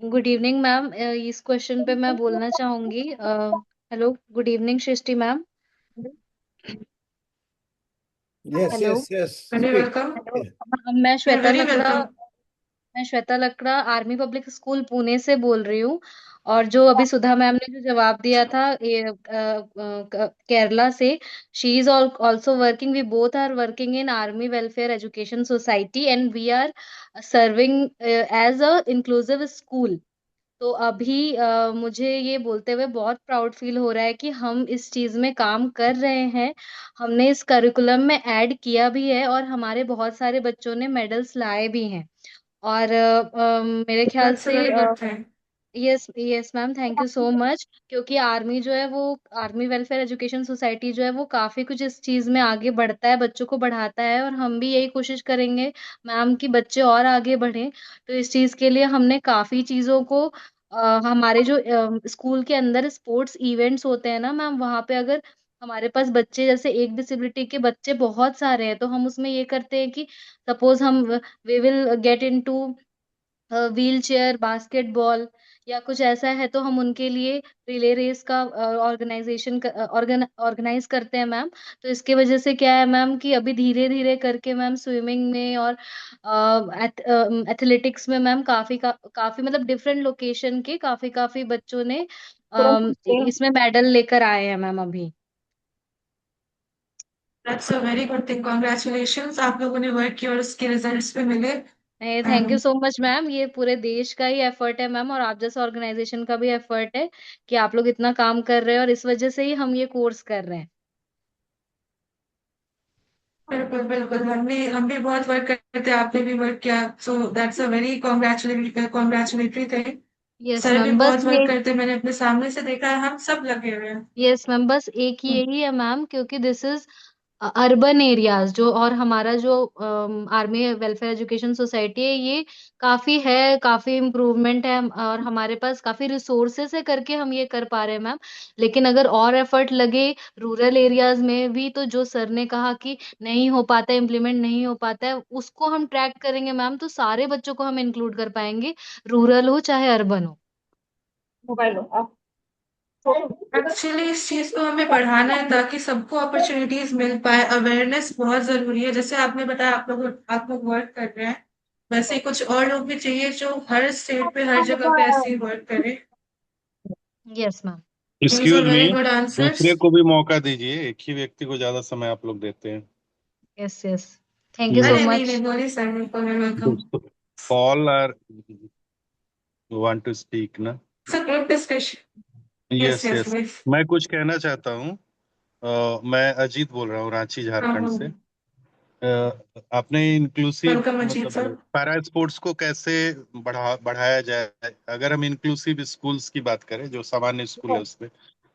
Good evening ma'am. इस क्वेश्चन पे मैं बोलना चाहूंगी। Hello, good evening Srishti ma'am. Yes, हेलो, yes, yes. Very Speak. Welcome. मैं श्वेता वेरी लकड़ा वेलकम। मैं Shweta Lakra army public school Pune से बोल रही हूँ। और जो अभी सुधा मैम ने जो जवाब दिया था ये केरला से, she is also working, we both are working in army welfare education society and we are serving as a inclusive school. तो अभी मुझे ये बोलते हुए बहुत प्राउड फील हो रहा है कि हम इस चीज में काम कर रहे हैं। हमने इस करिकुलम में ऐड किया भी है और हमारे बहुत सारे बच्चों ने मेडल्स लाए भी हैं। और मेरे ख्याल दैट्स अ से very good thing. Yes yes ma'am, thank you so much. क्योंकि आर्मी जो है वो आर्मी वेलफेयर एजुकेशन सोसाइटी जो है वो काफी कुछ इस चीज में आगे बढ़ता है, बच्चों को बढ़ाता है, और हम भी यही कोशिश करेंगे मैम कि बच्चे और आगे बढ़ें। तो इस चीज के लिए हमने काफी चीजों को हमारे जो स्कूल के अंदर स्पोर्ट्स इवेंट्स होते हैं ना मैम, वहाँ पे अगर हमारे पास बच्चे जैसे एक डिसेबिलिटी के बच्चे बहुत सारे हैं, तो हम उसमें ये करते हैं कि सपोज हम we will get into wheelchair basketball या कुछ ऐसा है, तो हम उनके लिए रिले रेस का ऑर्गेनाइज करते हैं मैम। तो इसके वजह से क्या है मैम कि अभी धीरे धीरे करके मैम स्विमिंग में और एथलेटिक्स में मैम काफी मतलब डिफरेंट लोकेशन के काफी काफी बच्चों ने इसमें मेडल लेकर आए हैं मैम अभी। That's a very good thing. Congratulations, आप लोगों ने वर्क किया और उसके रिजल्ट्स भी मिले। Thank you so much ma'am. ये पूरे देश का ही एफर्ट है मैम, और आप जैसे ऑर्गेनाइजेशन का भी एफर्ट है कि आप लोग इतना काम कर रहे हैं, और इस वजह से ही हम ये कोर्स कर रहे हैं। बिल्कुल बिल्कुल, हम भी बहुत वर्क करते हैं, आपने भी वर्क किया, so that's a very congratulatory thing. Yes sir भी मैम, बस बहुत ये वर्क करते हैं, मैंने अपने सामने से देखा है, हम सब लगे हुए हैं। यस मैम, बस एक यही है मैम, क्योंकि दिस इज अर्बन एरियाज जो, और हमारा जो आर्मी वेलफेयर एजुकेशन सोसाइटी है ये काफी इम्प्रूवमेंट है, और हमारे पास काफी रिसोर्सेस है करके हम ये कर पा रहे हैं मैम। लेकिन अगर और एफर्ट लगे रूरल एरियाज में भी, तो जो सर ने कहा कि नहीं हो पाता है, इम्प्लीमेंट नहीं हो पाता है, उसको हम ट्रैक करेंगे मैम, तो सारे बच्चों को हम इंक्लूड कर पाएंगे, रूरल हो चाहे अर्बन हो। मोबाइल लो। एक्चुअली इस चीज को हमें बढ़ाना है ताकि सबको अपॉर्चुनिटीज मिल पाए। अवेयरनेस बहुत जरूरी है, जैसे आपने बताया आप लोग वर्क कर रहे हैं, वैसे ही कुछ और लोग भी चाहिए जो हर स्टेट पे हर जगह पे ऐसे ही वर्क करें। Yes ma'am. These are excuse me, very good answers. दूसरे को भी मौका दीजिए, एक ही व्यक्ति को ज्यादा समय आप लोग देते हैं। Yes yes, thank you so अरे नहीं मच। नहीं, बोलिए sir, welcome. All are want to speak ना? Sir group discussion. Yes yes yes yes, please. मैं कुछ कहना चाहता हूँ। मैं अजीत बोल रहा हूँ, रांची झारखंड से। आपने इंक्लूसिव वेलकम अजीत सर। मतलब पैरा स्पोर्ट्स को कैसे बढ़ाया जाए, अगर हम इंक्लूसिव स्कूल्स की बात करें जो सामान्य स्कूल है उसमें,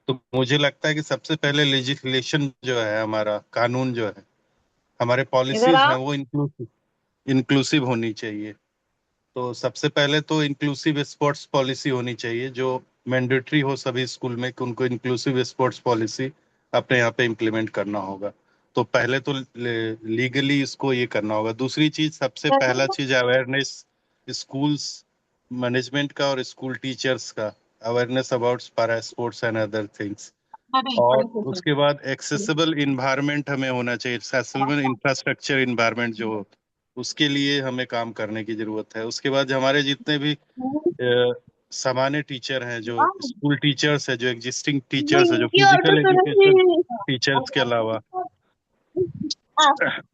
तो मुझे लगता है कि सबसे पहले लेजिस्लेशन जो है, हमारा कानून जो है, हमारे पॉलिसीज हैं, वो इंक्लूसिव होनी चाहिए। तो सबसे पहले तो इंक्लूसिव स्पोर्ट्स पॉलिसी होनी चाहिए जो मैंडेटरी हो सभी स्कूल में, कि उनको इंक्लूसिव स्पोर्ट्स पॉलिसी अपने यहाँ पे इम्प्लीमेंट करना होगा। तो पहले तो लीगली इसको ये करना होगा। दूसरी चीज, सबसे पहला चीज अवेयरनेस स्कूल्स मैनेजमेंट का और स्कूल टीचर्स का, awareness about para sports and other things. और उसके बाद एक्सेसिबल इन्वायरमेंट हमें होना चाहिए, एक्सेसिबल इंफ्रास्ट्रक्चर इन्वायरमेंट जो हो, उसके लिए हमें काम करने की जरूरत है। उसके बाद हमारे जितने भी सामान्य टीचर हैं, जो स्कूल टीचर्स है, जो एग्जिस्टिंग टीचर्स है, जो फिजिकल एजुकेशन टीचर्स के अलावा,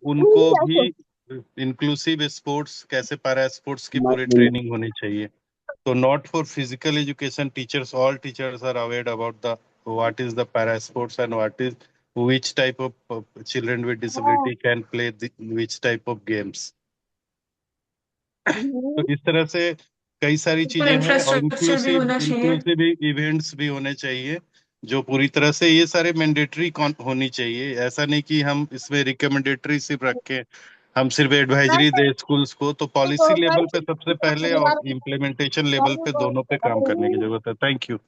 उनको भी इंक्लूसिव स्पोर्ट्स, कैसे पैरा स्पोर्ट्स की पूरी ट्रेनिंग होनी चाहिए। तो not for physical education teachers, all teachers are aware about the what is the para sports and which type of children with disability can play which type of games. तो इस तरह से कई सारी चीजें हैं, और इंफ्रास्ट्रक्चर भी होना चाहिए। इंक्लूसिव इवेंट्स भी होने चाहिए, जो पूरी तरह से ये सारे मैंडेटरी होनी चाहिए। ऐसा नहीं कि हम इसमें रिकमेंडेटरी सिर्फ रखें, हम सिर्फ एडवाइजरी दे स्कूल्स को। तो पॉलिसी लेवल पे सबसे पहले और इम्प्लीमेंटेशन लेवल पे दोनों पे काम करने की जरूरत है। Thank you.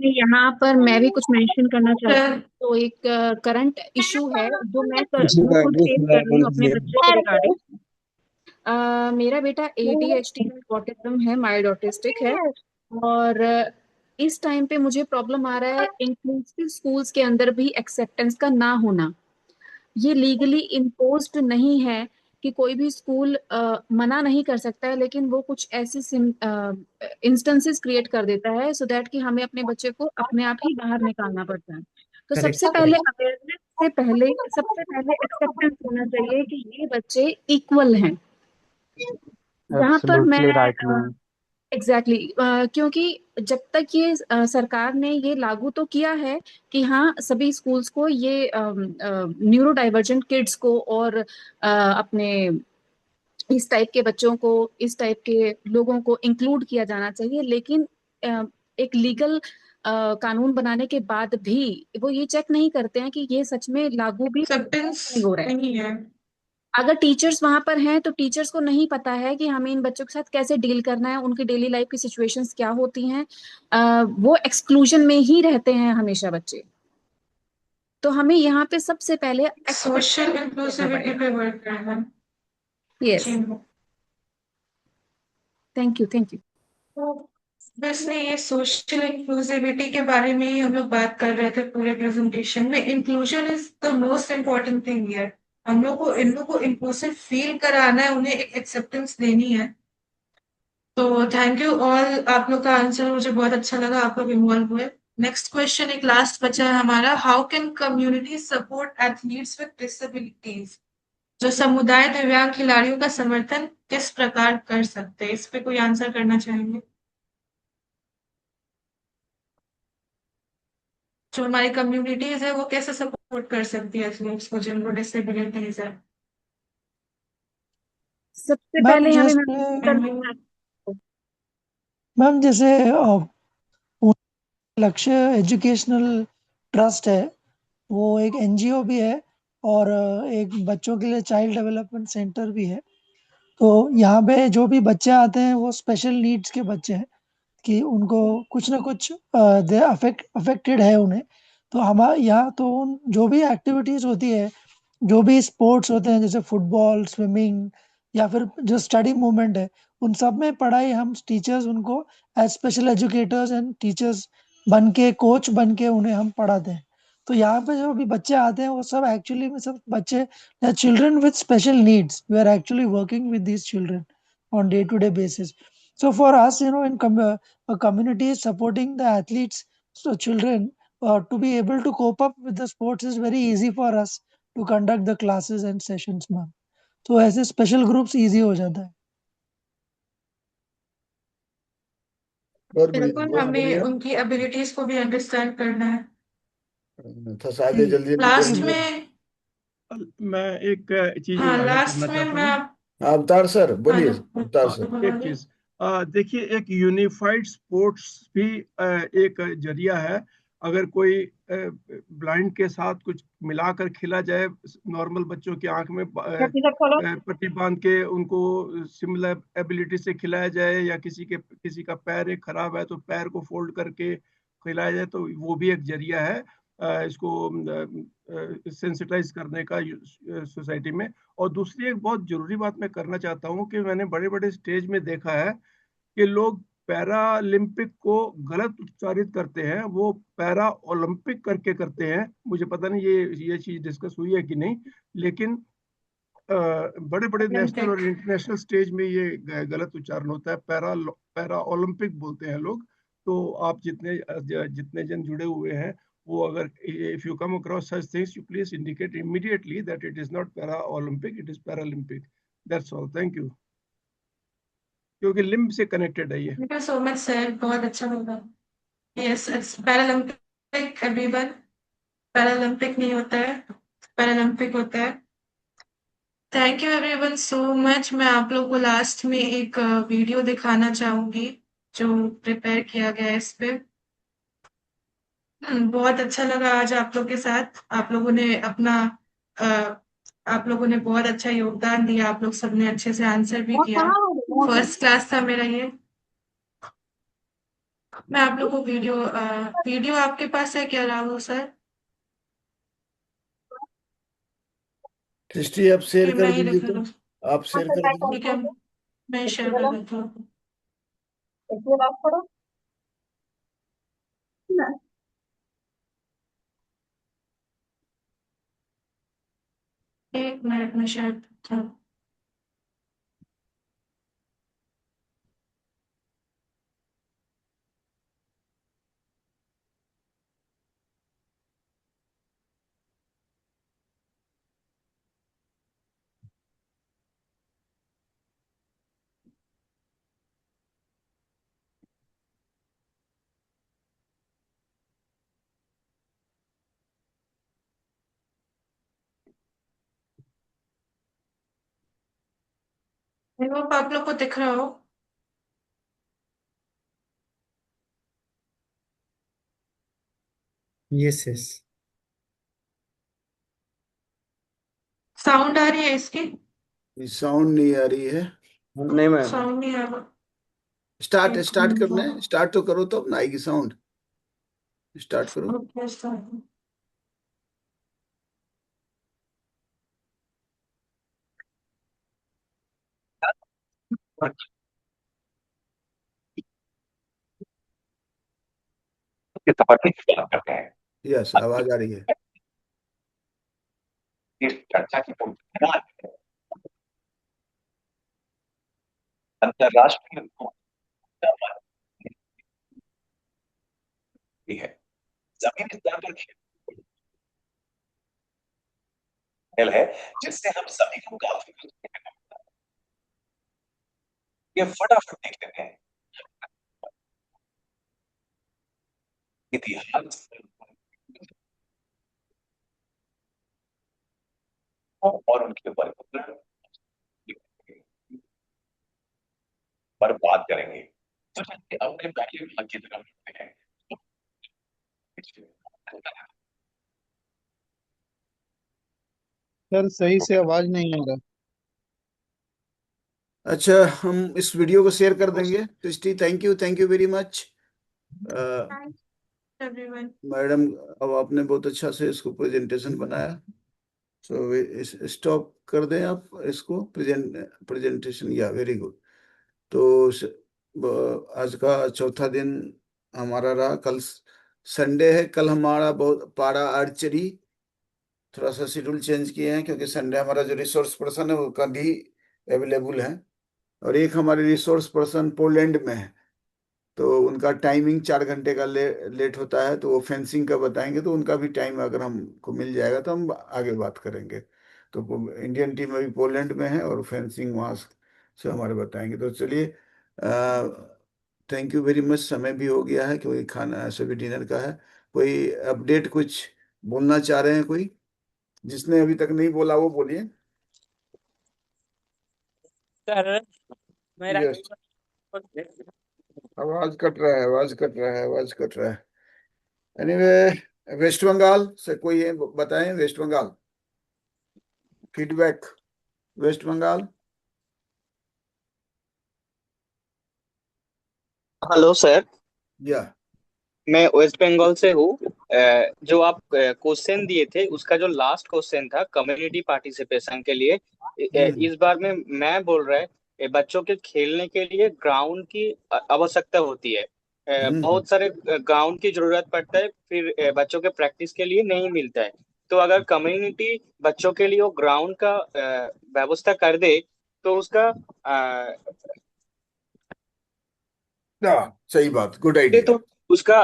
यहाँ पर मैं भी कुछ मेंशन करना चाहती हूँ। तो एक करंट इशू है जो मैं खुद फेस कर रही हूँ अपने बच्चे के रिगार्डिंग। मेरा बेटा ADHD ऑटिज्म है, माइल्ड ऑटिस्टिक है, और इस टाइम पे मुझे प्रॉब्लम आ रहा है इंक्लूसिव स्कूल्स के अंदर भी एक्सेप्टेंस का ना होना। ये लीगली इम्पोज्ड नहीं है कि कोई भी स्कूल मना नहीं कर सकता है, लेकिन वो कुछ ऐसी इंस्टेंसेस क्रिएट कर देता है सो दैट कि हमें अपने बच्चे को अपने आप ही बाहर निकालना पड़ता है। तो सबसे पहले अवेयरनेस से पहले सबसे पहले एक्सेप्टेंस होना चाहिए कि ये बच्चे इक्वल हैं। यहाँ पर मैं एग्जैक्टली क्योंकि जब तक ये सरकार ने ये लागू तो किया है कि हाँ सभी स्कूल्स को ये न्यूरो डाइवर्जेंट किड्स को और अपने इस टाइप के बच्चों को, इस टाइप के लोगों को इंक्लूड किया जाना चाहिए, लेकिन एक लीगल कानून बनाने के बाद भी वो ये चेक नहीं करते हैं कि ये सच में लागू भी नहीं हो रहा है। अगर टीचर्स वहां पर हैं तो टीचर्स को नहीं पता है कि हमें इन बच्चों के साथ कैसे डील करना है, उनकी डेली लाइफ की सिचुएशंस क्या होती हैं। वो एक्सक्लूजन में ही रहते हैं हमेशा बच्चे। तो हमें यहाँ पे सबसे पहले सोशल इंक्लूसिविटी पे वर्क करना है। Yes, thank you. तो बस नहीं, ये सोशल इंक्लूसिविटी के बारे में ही हम लोग बात कर रहे थे पूरे प्रेजेंटेशन में। Inclusion is the most important thing here. हम लोग को इन लोग को इंक्लूसिव फील कराना है, उन्हें एक एक्सेप्टेंस देनी है। तो थैंक यू ऑल, आप लोग का आंसर मुझे बहुत अच्छा लगा, आप लोग इन्वॉल्व हुए। नेक्स्ट क्वेश्चन एक लास्ट बचा है हमारा, how can community support athletes with disabilities? जो समुदाय दिव्यांग खिलाड़ियों का समर्थन किस प्रकार कर सकते हैं? इस पे कोई आंसर करना चाहेंगे? जो हमारी कम्युनिटीज है वो कैसे सपोर्ट कर सकती है एथलीट्स को जिनको डिसेबिलिटीज है? सबसे मैम पहले हमें जैसे मैम जैसे लक्ष्य एजुकेशनल ट्रस्ट है, वो एक NGO भी है और एक बच्चों के लिए चाइल्ड डेवलपमेंट सेंटर भी है। तो यहाँ पे जो भी बच्चे आते हैं वो स्पेशल नीड्स के बच्चे हैं कि उनको कुछ ना कुछ दे अफेक्टेड है उन्हें। तो हमारे यहाँ तो जो भी एक्टिविटीज़ होती है, जो भी स्पोर्ट्स होते हैं जैसे फुटबॉल, स्विमिंग या फिर जो स्टडी मूवमेंट है, उन सब में पढ़ाई हम टीचर्स उनको as special educators and teachers बन के, कोच बन के उन्हें हम पढ़ाते हैं। तो यहाँ पे जो भी बच्चे आते हैं वो सब एक्चुअली में सब बच्चे children with special needs. We are actually working with these children on day-to-day basis. So for us, in a community supporting the athletes, so children to be able to cope up with the sports is very easy for us to conduct the classes and sessions, ma'am. So ऐसे special groups easy हो जाता है। बिल्कुल, हमें उनकी एबिलिटीज को भी अंडरस्टैंड करना है। तो शायद जल्दी लास्ट में मैं एक चीज लास्ट में मैं अवतार सर बोलिए। अवतार सर, एक चीज देखिए, एक यूनिफाइड स्पोर्ट्स भी एक जरिया है। अगर कोई ब्लाइंड के साथ कुछ मिलाकर खेला जाए, नॉर्मल बच्चों की आंख में पट्टी बांध के उनको सिमिलर एबिलिटी से खिलाया जाए, या किसी का पैर एक खराब है तो पैर को फोल्ड करके खिलाया जाए, तो वो भी एक जरिया है इसको सेंसिटाइज करने का सोसाइटी में। और दूसरी एक बहुत जरूरी बात मैं करना चाहता हूँ कि मैंने बड़े बड़े स्टेज में देखा है कि लोग पैरालंपिक को गलत उच्चारित करते हैं, वो पैरा ओलंपिक करके करते हैं। मुझे पता नहीं ये चीज डिस्कस हुई है कि नहीं, लेकिन बड़े बड़े नेशनल और इंटरनेशनल स्टेज में ये गलत उच्चारण होता है, पैरा ओलंपिक बोलते हैं लोग। तो आप जितने जन जुड़े हुए हैं, वो अगर if you come across such things, you please indicate immediately that it is not para Olympic, it is Paralympic. That's all, thank you. क्योंकि लिम्ब से कनेक्टेड है ये। Thank you so much sir, बहुत अच्छा लगा। Yes, it's Paralympic everyone, Paralympic नहीं होता है, पैरालंपिक होता है। Thank you everyone so much. मैं आप लोगों को लास्ट में एक वीडियो दिखाना चाहूंगी जो प्रिपेयर किया गया है इस पे। बहुत अच्छा लगा आज आप लोग के साथ। आप लोगों ने बहुत अच्छा योगदान दिया, आप लोग सबने अच्छे से आंसर भी किया। फर्स्ट क्लास था मेरा ये। मैं आप लोग को वीडियो आपके पास है क्या राहुल सर? सृष्टि आप शेयर कि कर मैं ही दीजिए, दिखा तो दूं? आप शेयर कर दीजिए। ठीक है, मैं शेयर कर देती हूँ। एक मिनट में शेयर करता हूँ। आई होप आप लोग को दिख रहा हो। Yes yes. साउंड आ रही है इसकी? साउंड नहीं आ रही है। नहीं मैम। साउंड नहीं आ रहा। स्टार्ट करना है, स्टार्ट तो करो तो अपना आएगी साउंड। स्टार्ट करो। Okay, start. बात करते हैं। यस, आवाज आ रही है। इस चर्चा की बुनियाद अंतरराष्ट्रीय है। जमीनी स्तर पर खेल है जिससे हम सभी को काफी ये फटाफट देख लेते हैं। इतिहास और उनके परिवर्तन पर बात करेंगे। तो चलिए अपने पहले भाग की तरफ बढ़ते हैं। सर सही से आवाज नहीं आ रहा। अच्छा, हम इस वीडियो को शेयर कर देंगे। Srishti, thank you very much. Everyone. Madam, अब आपने बहुत अच्छा से इसको प्रेजेंटेशन बनाया। सो स्टॉप कर दें आप इसको, प्रेजेंटेशन। या वेरी गुड। तो आज का चौथा दिन हमारा रहा। कल संडे है, कल हमारा बहुत पारा आर्चरी थोड़ा सा शेड्यूल चेंज किए हैं, क्योंकि संडे हमारा जो रिसोर्स पर्सन है वो कल ही अवेलेबल है। और एक हमारे रिसोर्स पर्सन पोलैंड में है, तो उनका टाइमिंग 4 घंटे का लेट होता है। तो वो फेंसिंग का बताएंगे, तो उनका भी टाइम अगर हमको मिल जाएगा तो हम आगे बात करेंगे। तो इंडियन टीम अभी पोलैंड में है और फेंसिंग वहाँ से हमारे बताएंगे। तो चलिए, थैंक यू वेरी मच। समय भी हो गया है, क्योंकि खाना सभी डिनर का है। कोई अपडेट कुछ बोलना चाह रहे हैं कोई? जिसने अभी तक नहीं बोला वो बोलिए। सर मेरा यस, आवाज कट रहा है, आवाज कट रहा है। एनीवे, वेस्ट बंगाल से कोई है, बताएं। West Bengal feedback. West Bengal. Hello sir, या मैं वेस्ट बंगाल से हूँ। जो आप क्वेश्चन दिए थे उसका जो लास्ट क्वेश्चन था कम्युनिटी पार्टिसिपेशन के लिए, इस बार में मैं बोल रहा है बच्चों के खेलने के लिए ग्राउंड की आवश्यकता होती है। बहुत सारे ग्राउंड की जरूरत पड़ता है, फिर बच्चों के प्रैक्टिस के लिए नहीं मिलता है। तो अगर कम्युनिटी बच्चों के लिए वो ग्राउंड का व्यवस्था कर दे तो उसका सही बात, गुड आइडिया। तो उसका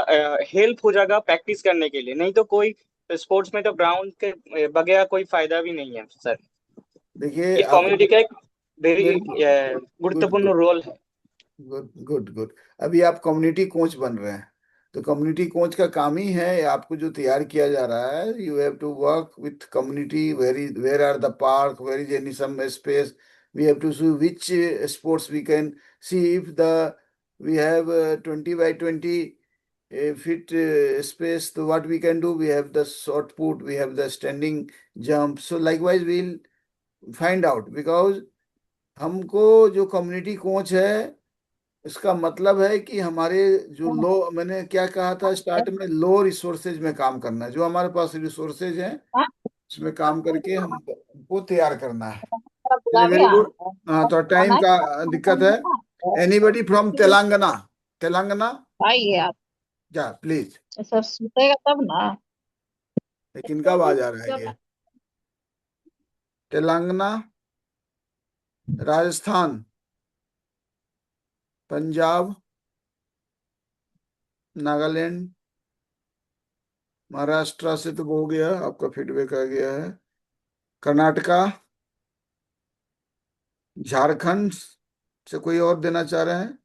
हेल्प हो जाएगा प्रैक्टिस करने के लिए। नहीं तो कोई स्पोर्ट्स में तो ग्राउंड के बगैर कोई फायदा भी नहीं है सर। देखिए ये आप कम्युनिटी का एक वेरी वेरी गुड गुरुत्वपूर्ण रोल है। Good good good. अभी आप कम्युनिटी कोच बन रहे हैं, तो कम्युनिटी कोच का काम ही है, आपको जो तैयार किया जा रहा है, you have to work with community, where are the park, where is any some space, we have to see which sports we can see, if the we have 20 by 20 feet space, so what we can do, we have the shot put, we have the standing jump, so likewise we'll find out, because हमको जो कम्युनिटी कोच है, इसका मतलब है कि हमारे जो मैंने क्या कहा था स्टार्ट में, लो रिसोर्सेज में काम करना है। जो हमारे पास रिसोर्सेज हैं उसमें काम करके हमको तैयार करना है। Very good. हाँ, तो टाइम का दिक्कत है। Anybody from Telangana? तेलंगाना जा प्लीज। सब सुतेगा तब ना। लेकिन कब आ जा रहा है ये? तेलंगाना, राजस्थान, पंजाब, नागालैंड, महाराष्ट्र से तो हो गया, आपका फीडबैक आ गया है। कर्नाटका, झारखंड से कोई और देना चाह रहे हैं?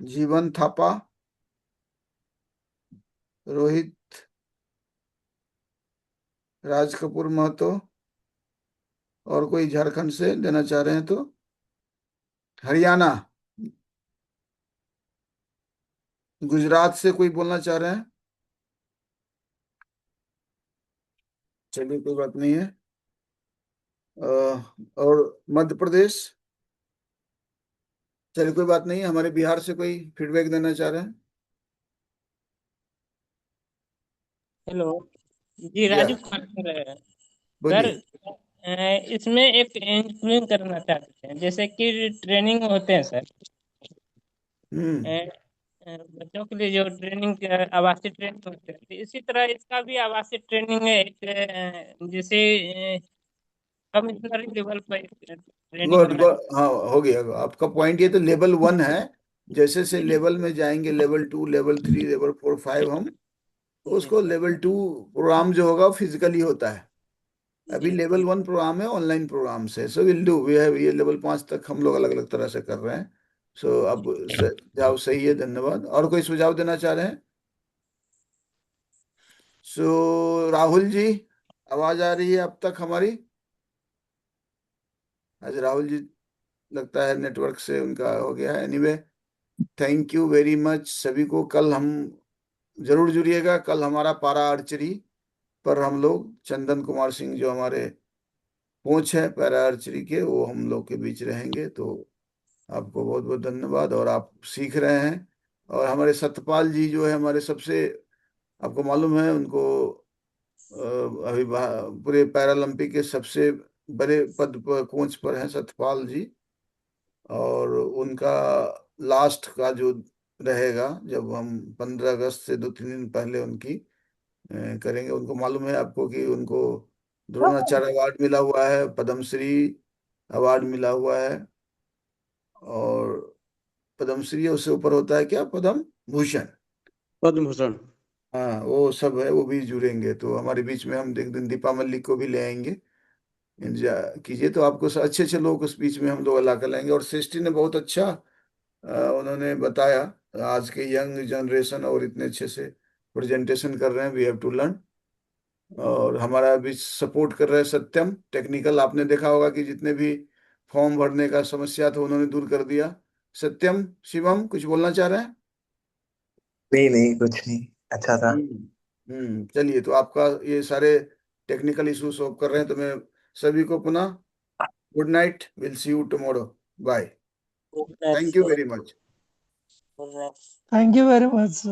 जीवन थापा, रोहित, राज कपूर महतो, और कोई झारखंड से देना चाह रहे हैं तो? हरियाणा, गुजरात से कोई बोलना चाह रहे हैं? चलिए कोई बात नहीं है। और मध्य प्रदेश? चलिए कोई बात नहीं है। हमारे बिहार से कोई फीडबैक देना चाह रहे हैं? हेलो जी, राजू कुमार सर है। सर बोलिए। इसमें एक इंक्लूड करना चाहते हैं, जैसे कि ट्रेनिंग होते हैं सर, बच्चों के लिए जो ट्रेनिंग आवासीय ट्रेनिंग होते हैं, तो इसी तरह इसका भी आवासीय ट्रेनिंग है एक, जैसे कमिश्नरी लेवल पर ट्रेनिंग गुड होना। हाँ, हो गया आपका पॉइंट। ये तो लेवल 1 है। जैसे से लेवल में जाएंगे, लेवल 2, लेवल 3, लेवल 4, 5, हम उसको लेवल 2 प्रोग्राम जो होगा फिजिकली होता है। अभी लेवल 1 प्रोग्राम है ऑनलाइन प्रोग्राम से। So will do, we have ये लेवल 5 तक हम लोग अलग अलग तरह से कर रहे हैं। सो अब सुझाव सही है, धन्यवाद। और कोई सुझाव देना चाह रहे हैं? सो राहुल जी, आवाज आ रही है अब तक हमारी? आज राहुल जी लगता है नेटवर्क से उनका हो गया है। Anyway, thank you very much सभी को। कल हम जरूर जुड़िएगा। कल हमारा पारा आर्चरी पर हम लोग चंदन कुमार सिंह जो हमारे कोच है पैरा आर्चरी के, वो हम लोग के बीच रहेंगे। तो आपको बहुत बहुत धन्यवाद। और आप सीख रहे हैं। और हमारे सतपाल जी जो है हमारे सबसे, आपको मालूम है उनको अभी पूरे पैरालंपिक के सबसे बड़े पद पर कोच पर हैं सतपाल जी। और उनका लास्ट का जो रहेगा, जब हम 15 अगस्त से 2-3 दिन पहले उनकी करेंगे। उनको मालूम है आपको कि उनको द्रोणाचार्य अवार्ड मिला हुआ है, पद्मश्री अवार्ड मिला हुआ है, और पद्मश्री उससे ऊपर होता है क्या, पद्म भूषण? पद्म भूषण। हाँ, वो सब है, वो भी जुड़ेंगे। तो हमारे बीच में हम एक दिन दीपा मल्लिक को भी ले आएंगे। इंतजार कीजिए। तो आपको अच्छे अच्छे लोग उस बीच में हम लोग ला कर लाएंगे। और सृष्टि ने बहुत अच्छा उन्होंने बताया, आज के यंग जनरेशन और इतने अच्छे से प्रेजेंटेशन कर रहे हैं, वी हैव टू लर्न। और हमारा भी सपोर्ट कर रहे हैं सत्यम टेक्निकल। आपने देखा होगा कि जितने भी फॉर्म भरने का समस्या था उन्होंने दूर कर दिया। सत्यम, शिवम कुछ बोलना चाह रहे हैं? नहीं नहीं, कुछ नहीं, अच्छा था। चलिए, तो आपका ये सारे टेक्निकल इशू सॉल्व कर रहे हैं। तो मैं सभी को पुनः good night, will see you tomorrow, bye. Thank you very much. Thank you very much.